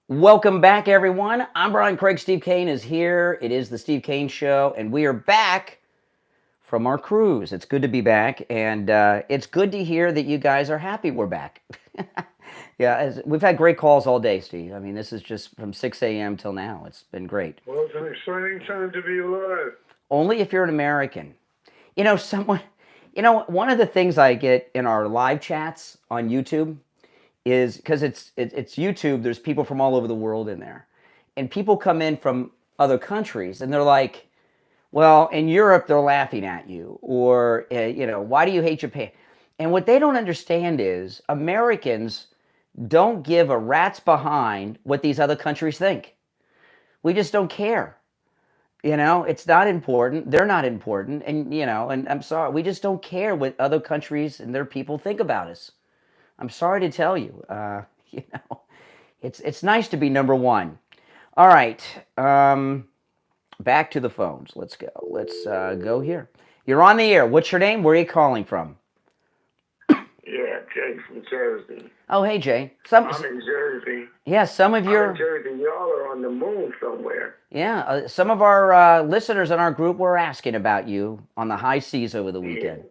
Speaker 1: Welcome back, everyone. I'm Brian Craig. Steve Kane is here. It is the Steve Kane Show, and we are back from our cruise. It's good to be back, and it's good to hear that you guys are happy we're back. Yeah, we've had great calls all day, Steve. I mean, this is just from 6 a.m. till now. It's been great.
Speaker 3: Well, it's an exciting time to be alive.
Speaker 1: Only if you're an American. You know, one of the things I get in our live chats on YouTube is, because it's YouTube, there's people from all over the world in there. And people come in from other countries, and they're like, well, in Europe, they're laughing at you. Or, why do you hate Japan? And what they don't understand is Americans don't give a rat's behind what these other countries think. We just don't care. It's not important. They're not important. And, and I'm sorry, we just don't care what other countries and their people think about us. I'm sorry to tell you, it's nice to be number one. All right, back to the phones. Let's go. Let's go here. You're on the air. What's your name? Where are you calling from?
Speaker 7: Yeah, Jay from Jersey.
Speaker 1: Oh, hey, Jay.
Speaker 7: I'm in Jersey.
Speaker 1: Yeah, some of your...
Speaker 7: I'm in Jersey. Y'all are on the moon somewhere.
Speaker 1: Yeah, some of our listeners in our group were asking about you on the high seas over the weekend.
Speaker 7: Yeah.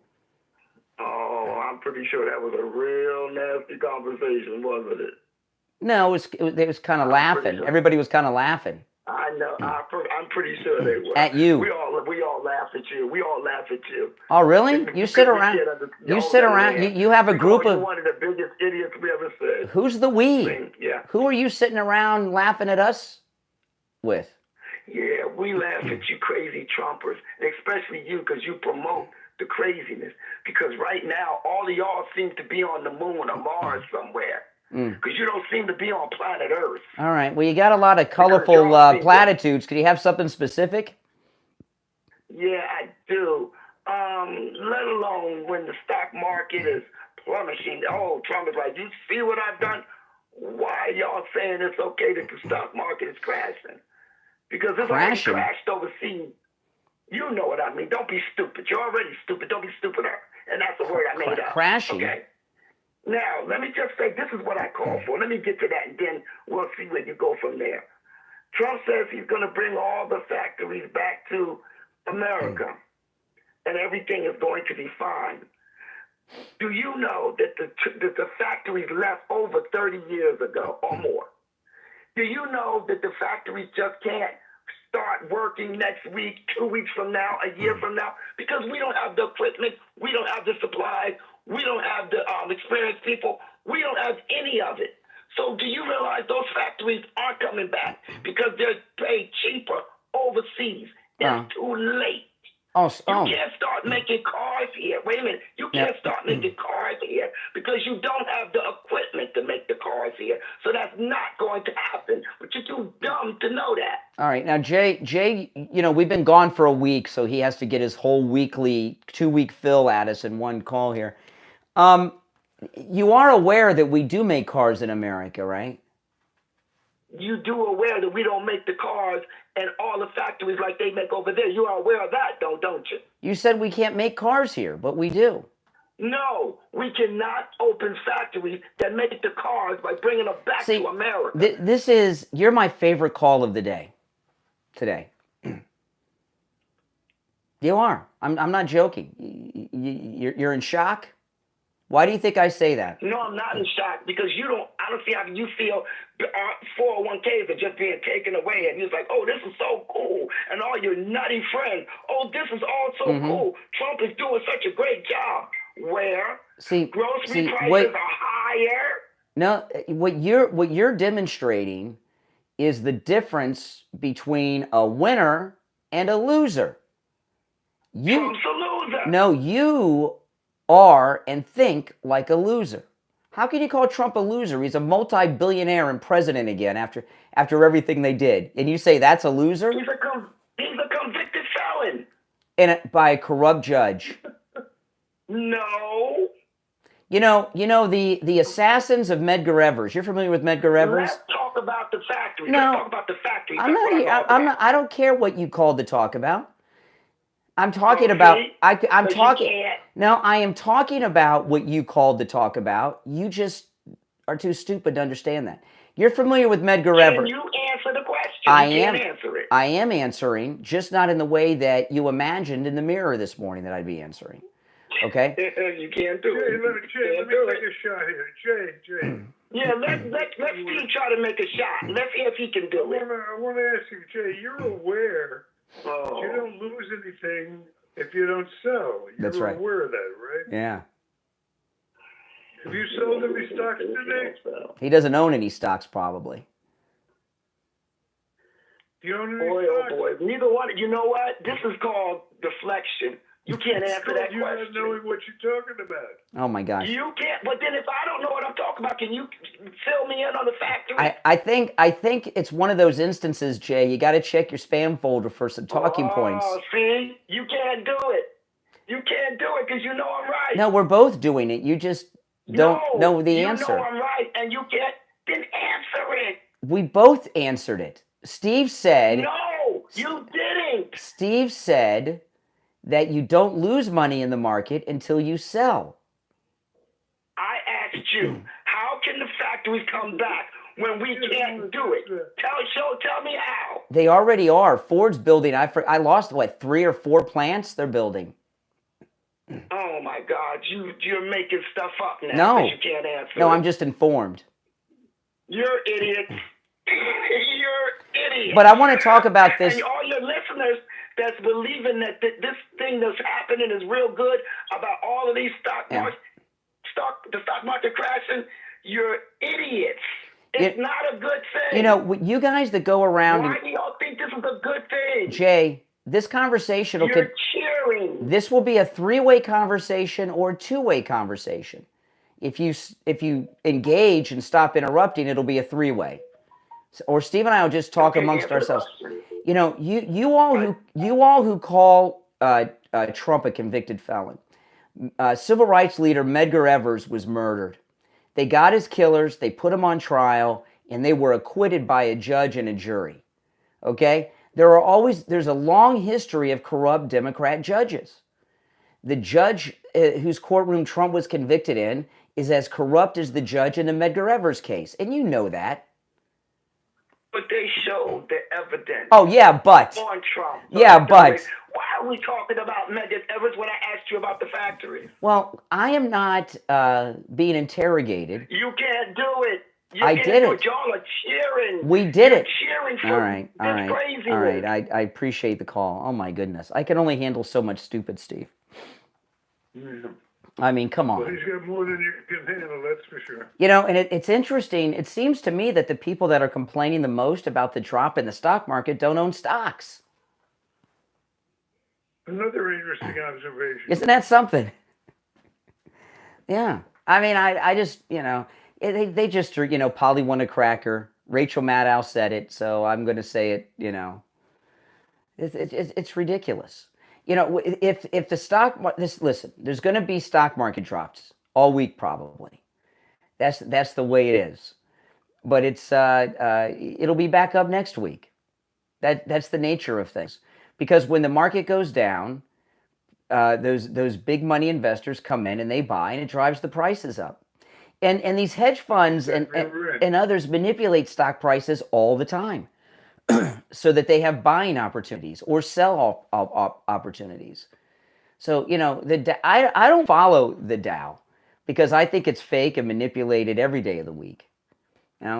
Speaker 7: Oh, I'm pretty sure that was a real nasty conversation, wasn't it?
Speaker 1: No, it was kind of laughing. Sure. Everybody was kind of laughing.
Speaker 7: I know. I'm pretty sure they were.
Speaker 1: At you.
Speaker 7: We all laugh at you. We all laugh at you.
Speaker 1: Oh, really? You sit around. You have a group of.
Speaker 7: You're one of the biggest idiots we ever said.
Speaker 1: Who's the we?
Speaker 7: Yeah.
Speaker 1: Who are you sitting around laughing at us with?
Speaker 7: Yeah, we laugh at you crazy Trumpers, especially you, because you promote the craziness. Because right now, all of y'all seem to be on the moon or Mars somewhere. Because you don't seem to be on planet Earth.
Speaker 1: All right. Well, you got a lot of colorful platitudes. Could you have something specific?
Speaker 7: Yeah, I do. Let alone when the stock market is plummeting. Oh, Trump is like, you see what I've done? Why are y'all saying it's okay that the stock market is crashing? Because it's already crashed overseas. You know what I mean. Don't be stupid. You're already stupid. Don't be stupider. And that's the word I made up.
Speaker 1: Crashing?
Speaker 7: Okay. Now, let me just say, this is what I call for. Let me get to that, and then we'll see where you go from there. Trump says he's going to bring all the factories back to America, and everything is going to be fine. Do you know that the factories left over 30 years ago or more? Do you know that the factories just can't start working next week, 2 weeks from now, a year from now? Because we don't have the equipment, we don't have the supplies, we don't have the experienced people. We don't have any of it. So do you realize those factories aren't coming back because they're paid cheaper overseas? It's too late. You can't start making cars here. Wait a minute. You can't start making cars here because you don't have the equipment to make the cars here. So that's not going to happen. But you're too dumb to know that.
Speaker 1: All right. Now, Jay, you know, we've been gone for a week, so he has to get his whole weekly 2-week fill at us in one call here. You are aware that we do make cars in America, right?
Speaker 7: You do aware that we don't make the cars and all the factories like they make over there. You are aware of that, though, don't you?
Speaker 1: You said we can't make cars here, but we do.
Speaker 7: No, we cannot open factories that make the cars by bringing them back to America.
Speaker 1: You're my favorite call of the day, today. You are. I'm not joking. You're in shock? Why do you think I say that?
Speaker 7: No, I'm not in shock because I don't see how you feel 401ks are just being taken away and you're like, oh, this is so cool. And all your nutty friends, oh, this is all so cool. Trump is doing such a great job. Where grocery prices are higher.
Speaker 1: No, what you're demonstrating is the difference between a winner and a loser.
Speaker 7: Trump's a loser.
Speaker 1: No, you are and think like a loser. How can you call Trump a loser? He's a multi-billionaire and president again after everything they did. And you say that's a loser?
Speaker 7: He's a convicted felon.
Speaker 1: And by a corrupt judge.
Speaker 7: No.
Speaker 1: You know the assassins of Medgar Evers. You're familiar with Medgar Evers?
Speaker 7: Let's talk about the factory.
Speaker 1: No,
Speaker 7: Let's talk about the factory.
Speaker 1: I don't care what you called to talk about. I'm talking about. I'm talking. No, I am talking about what you called to talk about. You just are too stupid to understand that. You're familiar with Medgar Evers.
Speaker 7: Can you answer the question? You can't answer it.
Speaker 1: I am answering, just not in the way that you imagined in the mirror this morning that I'd be answering. Okay?
Speaker 7: You can't do it.
Speaker 4: Let me take a shot here. Jay.
Speaker 7: Yeah, let Steve try to make a shot. Let's see if he can do it.
Speaker 4: I want to ask you, Jay, you're aware that you don't lose anything if you don't sell.
Speaker 1: That's right.
Speaker 4: You're aware of that, right?
Speaker 1: Yeah.
Speaker 4: Have you sold any stocks today?
Speaker 1: He doesn't own any stocks, probably.
Speaker 4: Do you own any
Speaker 7: Oh
Speaker 4: stocks?
Speaker 7: boy. Neither one. You know what? This is called deflection. You can't answer that question.
Speaker 4: You're not knowing what you're talking about.
Speaker 1: Oh my gosh.
Speaker 7: You can't. But then if I don't know what I'm talking about, can you fill me in on the factory?
Speaker 1: I think it's one of those instances, Jay. You got to check your spam folder for some talking points.
Speaker 7: Oh, see, you can't do it. You can't do it because you know I'm right.
Speaker 1: No, we're both doing it. You just don't know the answer.
Speaker 7: You know I'm right, and you can't. Then answer it.
Speaker 1: We both answered it. Steve said.
Speaker 7: No, you didn't.
Speaker 1: Steve said that you don't lose money in the market until you sell.
Speaker 7: I asked you, how can the factories come back when we can't do it? Tell me how.
Speaker 1: They already are. Ford's building. I lost 3 or 4 plants they're building.
Speaker 7: Oh my God, you're making stuff up now.
Speaker 1: No,
Speaker 7: you can't answer.
Speaker 1: No, I'm just informed.
Speaker 7: You're idiot. You're idiot.
Speaker 1: But I want to talk about this.
Speaker 7: And all your listeners that's believing that this thing that's happening is real good about all of these the stock market crashing, you're idiots. It's not a good thing.
Speaker 1: You know, you guys that go around.
Speaker 7: Why do y'all think this is a good thing?
Speaker 1: Jay, this conversation will.
Speaker 7: You're cheering.
Speaker 1: This will be a 3-way conversation or a 2-way conversation. If you engage and stop interrupting, it'll be a 3-way. Or Steve and I will just talk amongst ourselves. You know, you all who call Trump a convicted felon. Civil rights leader Medgar Evers was murdered. They got his killers, they put him on trial, and they were acquitted by a judge and a jury. Okay? There's a long history of corrupt Democrat judges. The judge whose courtroom Trump was convicted in is as corrupt as the judge in the Medgar Evers case, and you know that.
Speaker 7: But they showed the evidence.
Speaker 1: Oh, yeah, but.
Speaker 7: On Trump.
Speaker 1: Yeah, but.
Speaker 7: Why are we talking about Medgar Evers when I asked you about the factory?
Speaker 1: Well, I am not being interrogated.
Speaker 7: You can't do it.
Speaker 1: I did it.
Speaker 7: Y'all are cheering.
Speaker 1: We did it.
Speaker 7: Cheering for
Speaker 1: all right.
Speaker 7: craziness.
Speaker 1: All right. I appreciate the call. Oh, my goodness. I can only handle so much stupid, Steve.
Speaker 7: Yeah.
Speaker 1: I mean, come on.
Speaker 4: Well, he's got more than you can handle, that's for sure.
Speaker 1: You know, and it's interesting. It seems to me that the people that are complaining the most about the drop in the stock market don't own stocks.
Speaker 3: Another interesting observation.
Speaker 1: Isn't that something? Yeah. I mean, I just, they just are, Polly won a cracker. Rachel Maddow said it, so I'm going to say it, It's ridiculous. If the listen, there's going to be stock market drops all week probably. That's the way it is. But it'll be back up next week. That's the nature of things. Because when the market goes down, those big money investors come in and they buy, and it drives the prices up. And these hedge funds and others manipulate stock prices all the time so that they have buying opportunities or sell opportunities. So, I don't follow the Dow because I think it's fake and manipulated every day of the week.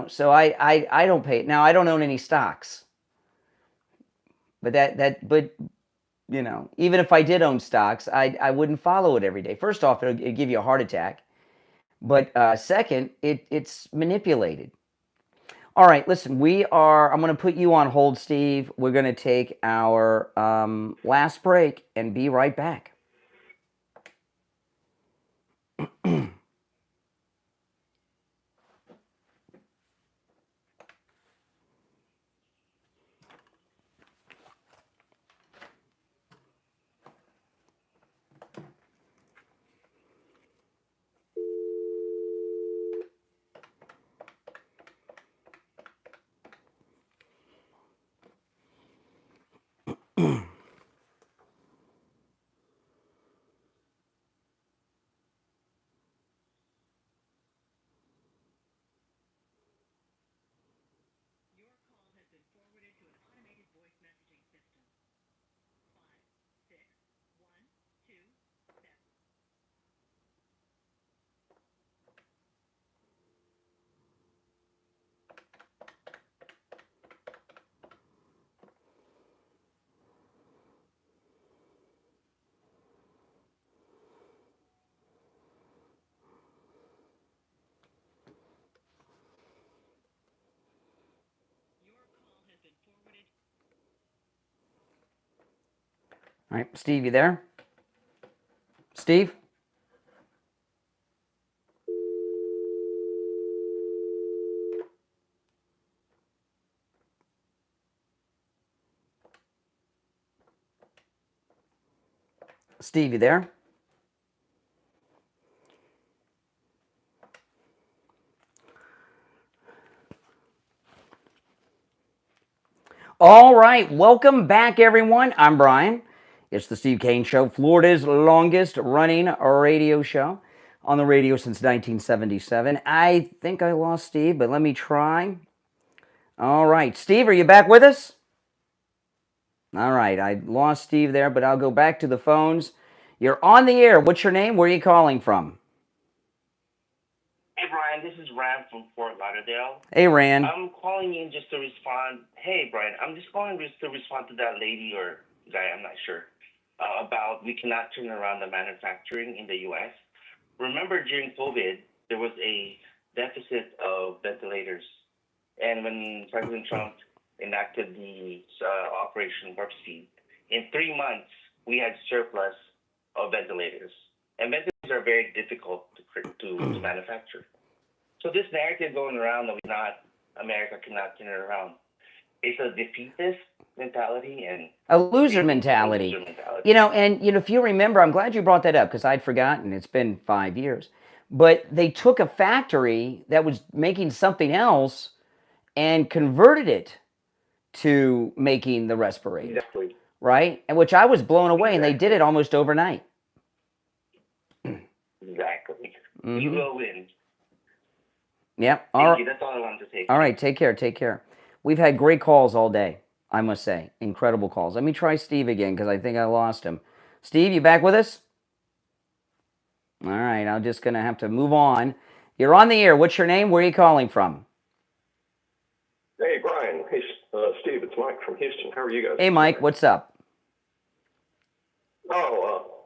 Speaker 1: So I don't pay. Now, I don't own any stocks. But even if I did own stocks, I wouldn't follow it every day. First off, it'll give you a heart attack. But second, it's manipulated. All right, listen, I'm going to put you on hold, Steve. We're going to take our last break and be right back. All right, Steve, you there? Steve? Steve, you there? All right, welcome back, everyone. I'm Brian. It's the Steve Kane Show, Florida's longest running radio show on the radio since 1977. I think I lost Steve, but let me try. All right, Steve, are you back with us? All right, I lost Steve there, but I'll go back to the phones. You're on the air. What's your name? Where are you calling from?
Speaker 8: Hey, Brian, this is Rand from Fort Lauderdale.
Speaker 1: Hey, Rand.
Speaker 8: I'm calling you just to respond. Hey, Brian, I'm just calling just to respond to that lady or guy, I'm not sure, about we cannot turn around the manufacturing in the U.S. Remember, during COVID, there was a deficit of ventilators. And when President Trump enacted the Operation Warp Speed, in 3 months, we had surplus of ventilators. And ventilators are very difficult to manufacture. So this narrative going around that America cannot turn it around, it's a defeatist mentality and
Speaker 1: a loser mentality. If you remember, I'm glad you brought that up because I'd forgotten. It's been 5 years. But they took a factory that was making something else and converted it to making the respirator.
Speaker 8: Exactly.
Speaker 1: Right? And which I was blown away, and they did it almost overnight.
Speaker 8: Exactly.
Speaker 1: Mm-hmm.
Speaker 8: You will win.
Speaker 1: Yep.
Speaker 8: Thank you. That's all I wanted to say.
Speaker 1: All right. Take care. We've had great calls all day, I must say. Incredible calls. Let me try Steve again because I think I lost him. Steve, you back with us? All right. I'm just going to have to move on. You're on the air. What's your name? Where are you calling from?
Speaker 9: Hey, Brian. Hey, Steve. It's Mike from Houston. How are you guys?
Speaker 1: Hey, Mike. What's up?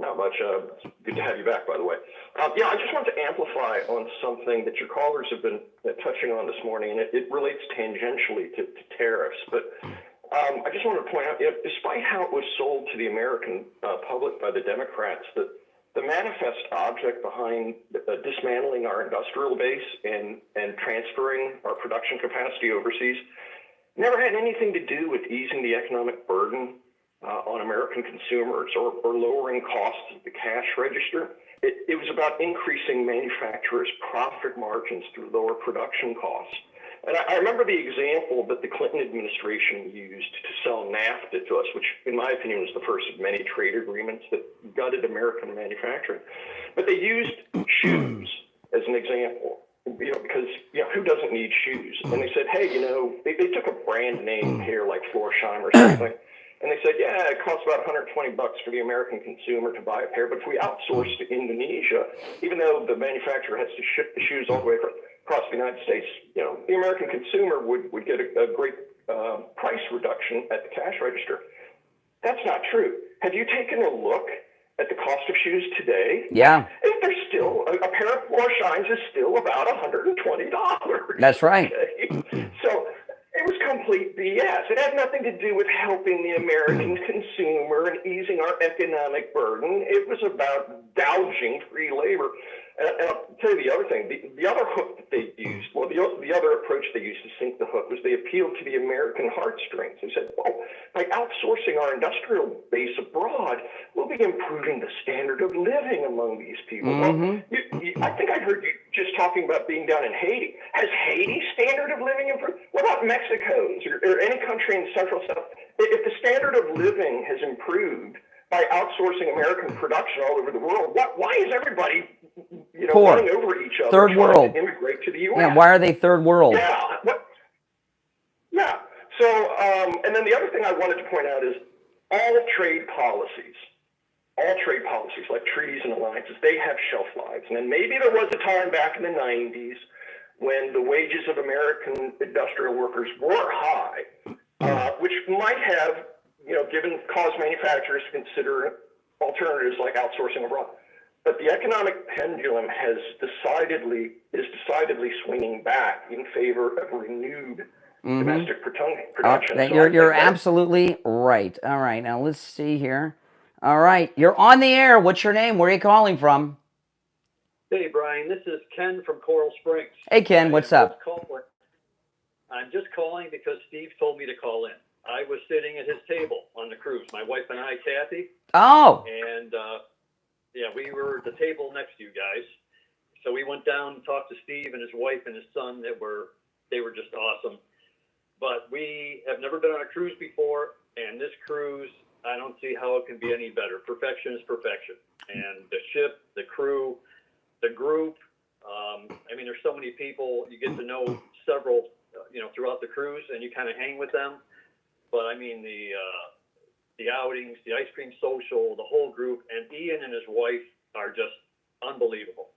Speaker 9: Not much. It's good to have you back, by the way. I just want to amplify on something that your callers have been touching on this morning, and it relates tangentially to tariffs. But I just wanted to point out, despite how it was sold to the American public by the Democrats, the manifest object behind dismantling our industrial base and transferring our production capacity overseas never had anything to do with easing the economic burden on American consumers or lowering costs at the cash register. It was about increasing manufacturers' profit margins through lower production costs. And I remember the example that the Clinton administration used to sell NAFTA to us, which in my opinion was the first of many trade agreements that gutted American manufacturing. But they used shoes as an example, because who doesn't need shoes? And they said, hey, they took a brand name here like Florsheim or something. And they said, yeah, it costs about $120 for the American consumer to buy a pair. But if we outsource to Indonesia, even though the manufacturer has to ship the shoes all the way across the United States, the American consumer would get a great price reduction at the cash register. That's not true. Have you taken a look at the cost of shoes today?
Speaker 1: Yeah.
Speaker 9: They're still, a pair of Florsheim is still about $120.
Speaker 1: That's right.
Speaker 9: Okay? So it was complete BS. It had nothing to do with helping the American consumer and easing our economic burden. It was about gouging free labor. And I'll tell you the other thing. The other hook that they used, the other approach they used to sink the hook was they appealed to the American heartstrings. They said, by outsourcing our industrial base abroad, we'll be improving the standard of living among these people.
Speaker 1: Mm-hmm.
Speaker 9: Well, I think I heard you just talking about being down in Haiti. Has Haiti's standard of living improved? What about Mexico's or any country in Central South? If the standard of living has improved by outsourcing American production all over the world, why is everybody
Speaker 1: poor,
Speaker 9: running over each other,
Speaker 1: third world,
Speaker 9: to immigrate to the U.S.?
Speaker 1: Yeah, why are they third world?
Speaker 9: Yeah. Yeah. So, and then the other thing I wanted to point out is all trade policies like treaties and alliances, they have shelf lives. And then maybe there was a time back in the 90s when the wages of American industrial workers were high, which might have, caused manufacturers to consider alternatives like outsourcing abroad. But the economic pendulum is decidedly swinging back in favor of renewed domestic production.
Speaker 1: You're absolutely right. All right, now let's see here. All right, you're on the air. What's your name? Where are you calling from?
Speaker 10: Hey, Brian, this is Ken from Coral Springs.
Speaker 1: Hey, Ken, what's up?
Speaker 10: I'm just calling because Steve told me to call in. I was sitting at his table on the cruise, my wife and I, Kathy.
Speaker 1: Oh.
Speaker 10: And, we were at the table next to you guys. So we went down and talked to Steve and his wife and his son. They were just awesome. But we have never been on a cruise before, and this cruise, I don't see how it can be any better. Perfection is perfection. And the ship, the crew, the group, there's so many people. You get to know several, throughout the cruise, and you kind of hang with them. But the outings, the ice cream social, the whole group, and Ian and his wife are just unbelievable.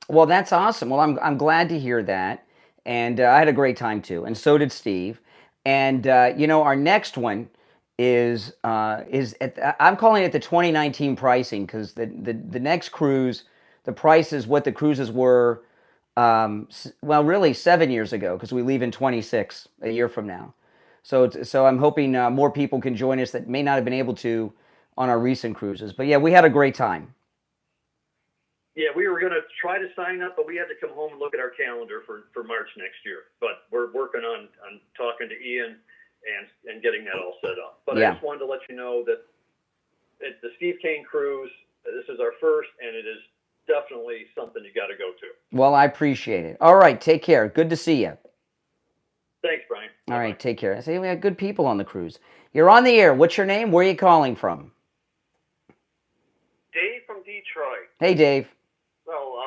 Speaker 1: Well, that's awesome. Well, I'm glad to hear that, and I had a great time too, and so did Steve. And our next one is I'm calling it the 2019 pricing, because the next cruise, the price is what the cruises were, really 7 years ago, because we leave in 26, a year from now. So I'm hoping more people can join us that may not have been able to on our recent cruises. But yeah, we had a great time.
Speaker 10: Yeah, we were going to try to sign up, but we had to come home and look at our calendar for March next year. But we're working on talking to Ian and getting that all set up. But yeah. I just wanted to let you know that the Steve Kane cruise, this is our first, and it is definitely something you got to go to.
Speaker 1: Well, I appreciate it. All right, take care. Good to see you.
Speaker 10: Thanks, Brian.
Speaker 1: All right, take care. I say we had good people on the cruise. You're on the air. What's your name? Where are you calling from?
Speaker 11: Dave from Detroit.
Speaker 1: Hey, Dave.
Speaker 11: So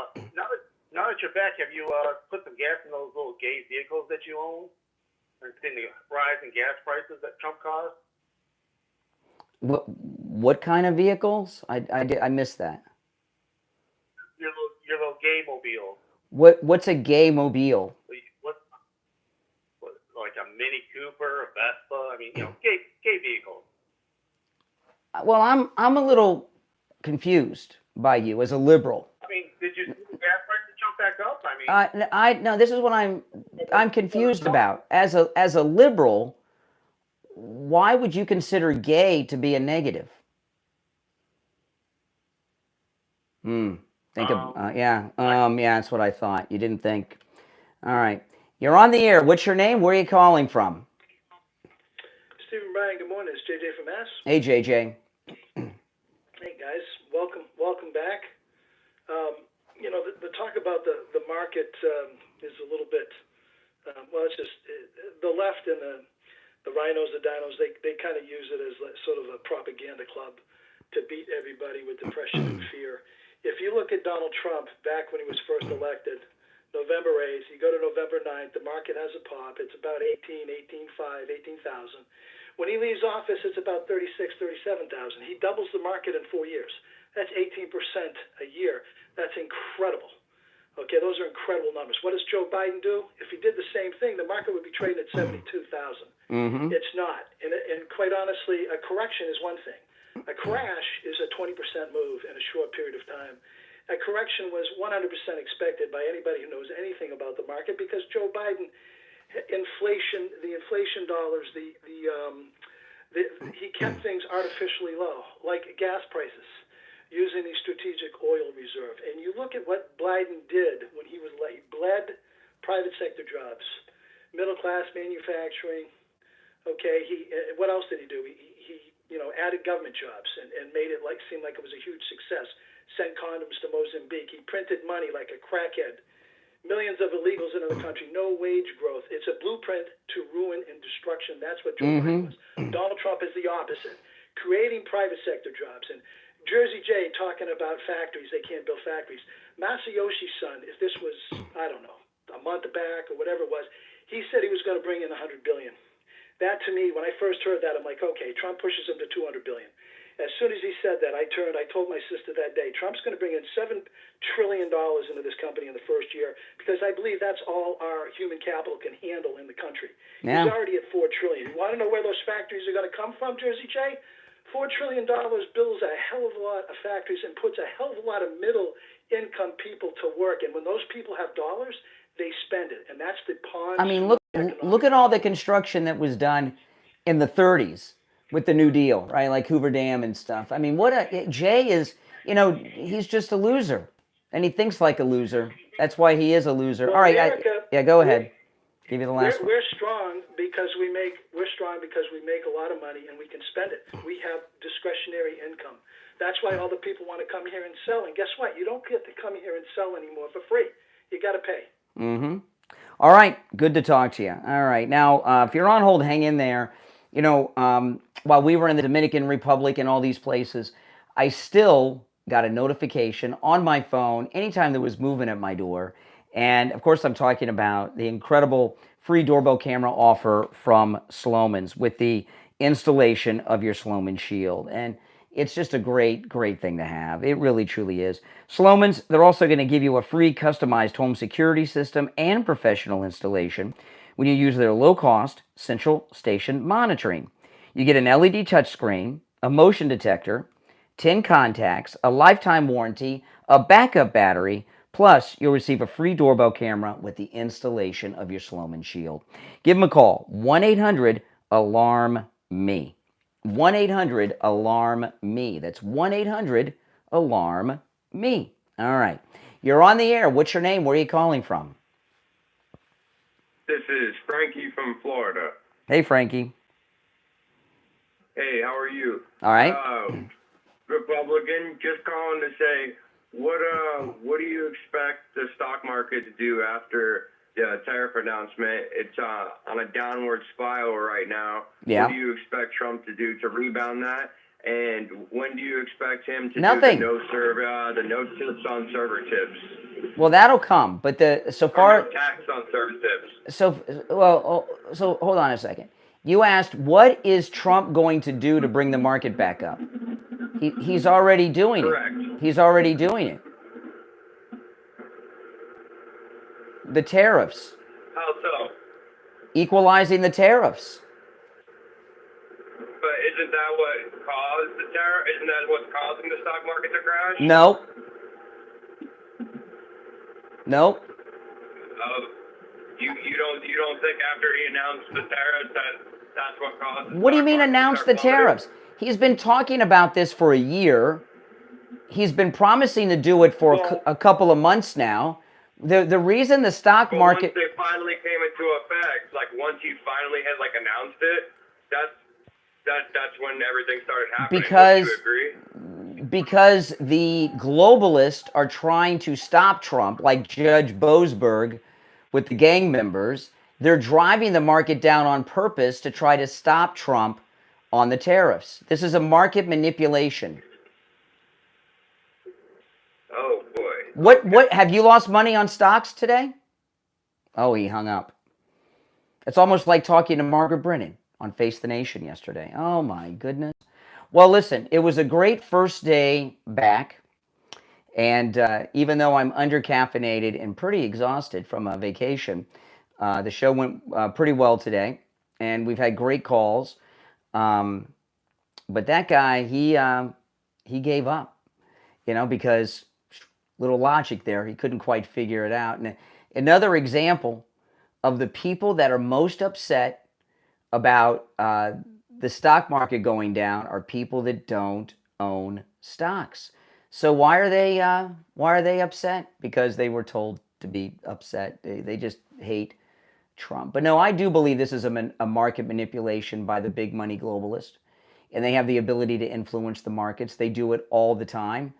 Speaker 11: now that you're back, have you put some gas in those little gay vehicles that you own? And seen the rise in gas prices that Trump caused?
Speaker 1: What kind of vehicles? I missed that.
Speaker 11: Your little gay mobile.
Speaker 1: What's a gay mobile?
Speaker 11: Like a Mini Cooper, a Vespa. Gay vehicles.
Speaker 1: Well, I'm a little confused by you as a liberal.
Speaker 11: Did you see the gas prices jump back up?
Speaker 1: No. This is what I'm confused about. As a liberal, why would you consider gay to be a negative? Yeah, that's what I thought. You didn't think. All right. You're on the air. What's your name? Where are you calling from?
Speaker 12: Steve and Brian, good morning. It's JJ from Mass.
Speaker 1: Hey, JJ.
Speaker 12: Hey, guys. Welcome back. The talk about the market is a little bit, it's just the left and the rhinos, the dinos, they kind of use it as sort of a propaganda club to beat everybody with depression and fear. If you look at Donald Trump back when he was first elected, November 8th, you go to November 9th, the market has a pop. It's about 18,000. When he leaves office, it's about 37,000. He doubles the market in 4 years. That's 18% a year. That's incredible. Okay, those are incredible numbers. What does Joe Biden do? If he did the same thing, the market would be trading at 72,000. It's not. And quite honestly, a correction is one thing. A crash is a 20% move in a short period of time. A correction was 100% expected by anybody who knows anything about the market because Joe Biden, the inflation dollars, he kept things artificially low, like gas prices, using the strategic oil reserve. And you look at what Biden did when he bled private sector jobs, middle class manufacturing. Okay, what else did he do? He added government jobs and made it seem like it was a huge success. Sent condoms to Mozambique. He printed money like a crackhead. Millions of illegals into the country. No wage growth. It's a blueprint to ruin and destruction. That's what Joe Biden was. Donald Trump is the opposite. Creating private sector jobs. And Jersey J talking about factories. They can't build factories. Masayoshi's son, if this was, I don't know, a month back or whatever it was, he said he was going to bring in $100 billion. That to me, when I first heard that, I'm like, okay, Trump pushes him to $200 billion. As soon as he said that, I told my sister that day, Trump's going to bring in $7 trillion into this company in the first year because I believe that's all our human capital can handle in the country. Yeah. He's already at $4 trillion. You want to know where those factories are going to come from, Jersey J? $4 trillion builds a hell of a lot of factories and puts a hell of a lot of middle-income people to work. And when those people have dollars, they spend it. And that's the pawn.
Speaker 1: I mean, look at all the construction that was done in the 30s with the New Deal, right? Like Hoover Dam and stuff. I mean, Jay is, he's just a loser. And he thinks like a loser. That's why he is a loser.
Speaker 12: Well,
Speaker 1: all right.
Speaker 12: America,
Speaker 1: go ahead. Give you the last one.
Speaker 12: We're strong because we make a lot of money and we can spend it. We have discretionary income. That's why all the people want to come here and sell. And guess what? You don't get to come here and sell anymore for free. You got to pay.
Speaker 1: All right. Good to talk to you. All right. Now, if you're on hold, hang in there. While we were in the Dominican Republic and all these places, I still got a notification on my phone anytime there was movement at my door. And, of course, I'm talking about the incredible free doorbell camera offer from Slomin's with the installation of your Slomin Shield. And it's just a great, great thing to have. It really, truly is. Slomin's, they're also going to give you a free customized home security system and professional installation when you use their low-cost central station monitoring. You get an LED touchscreen, a motion detector, 10 contacts, a lifetime warranty, a backup battery, plus you'll receive a free doorbell camera with the installation of your Slomin Shield. Give them a call, 1-800-ALARM-ME. 1-800-ALARM-ME. That's 1-800-ALARM-ME. All right. You're on the air. What's your name? Where are you calling from?
Speaker 13: This is Frankie from Florida.
Speaker 1: Hey, Frankie.
Speaker 13: Hey, how are you?
Speaker 1: All right.
Speaker 13: Republican, just calling to say, what do you expect the stock market to do after the tariff announcement? It's on a downward spiral right now.
Speaker 1: Yeah.
Speaker 13: What do you expect Trump to do to rebound that? And when do you expect him to
Speaker 1: Nothing.
Speaker 13: do the no tips on server tips?
Speaker 1: Well, that'll come, but so far
Speaker 13: no tax on server tips.
Speaker 1: So hold on a second. You asked, what is Trump going to do to bring the market back up? He's already doing
Speaker 13: Correct.
Speaker 1: it. He's already doing it. The tariffs.
Speaker 13: How so?
Speaker 1: Equalizing the tariffs.
Speaker 13: But isn't that what caused the tariff? Isn't that what's causing the stock market to crash?
Speaker 1: No. No.
Speaker 13: You don't think after he announced the tariffs That's what caused.
Speaker 1: What do you mean announce the tariffs? He's been talking about this for a year. He's been promising to do it for a couple of months now. The reason the stock market.
Speaker 13: Once they finally came into effect, like once he finally had like announced it, that's when everything started happening. Would you agree?
Speaker 1: Because the globalists are trying to stop Trump, like Judge Boasberg with the gang members. They're driving the market down on purpose to try to stop Trump on the tariffs. This is a market manipulation.
Speaker 13: Oh boy.
Speaker 1: What have you lost money on stocks today? Oh, he hung up. It's almost like talking to Margaret Brennan on Face the Nation yesterday. Oh my goodness. Well, listen, it was a great first day back. And even though I'm under-caffeinated and pretty exhausted from a vacation, the show went pretty well today. And we've had great calls. But that guy, he gave up, because little logic there. He couldn't quite figure it out. And another example of the people that are most upset about the stock market going down are people that don't own stocks. So why are they upset? Because they were told to be upset. They just hate Trump. But no, I do believe this is a market manipulation by the big money globalists, and they have the ability to influence the markets. They do it all the time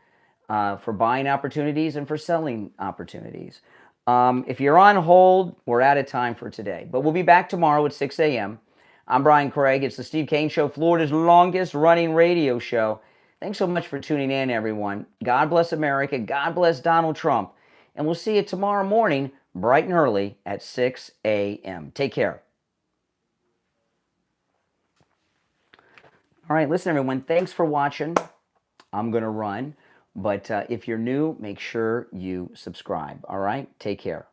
Speaker 1: for buying opportunities and for selling opportunities. If you're on hold, we're out of time for today. But we'll be back tomorrow at 6 a.m. I'm Brian Craig. It's the Steve Kane Show, Florida's longest running radio show. Thanks so much for tuning in, everyone. God bless America. God bless Donald Trump. And we'll see you tomorrow morning, bright and early at 6 a.m. Take care. All right, listen, everyone. Thanks for watching. I'm going to run. But if you're new, make sure you subscribe. All right? Take care.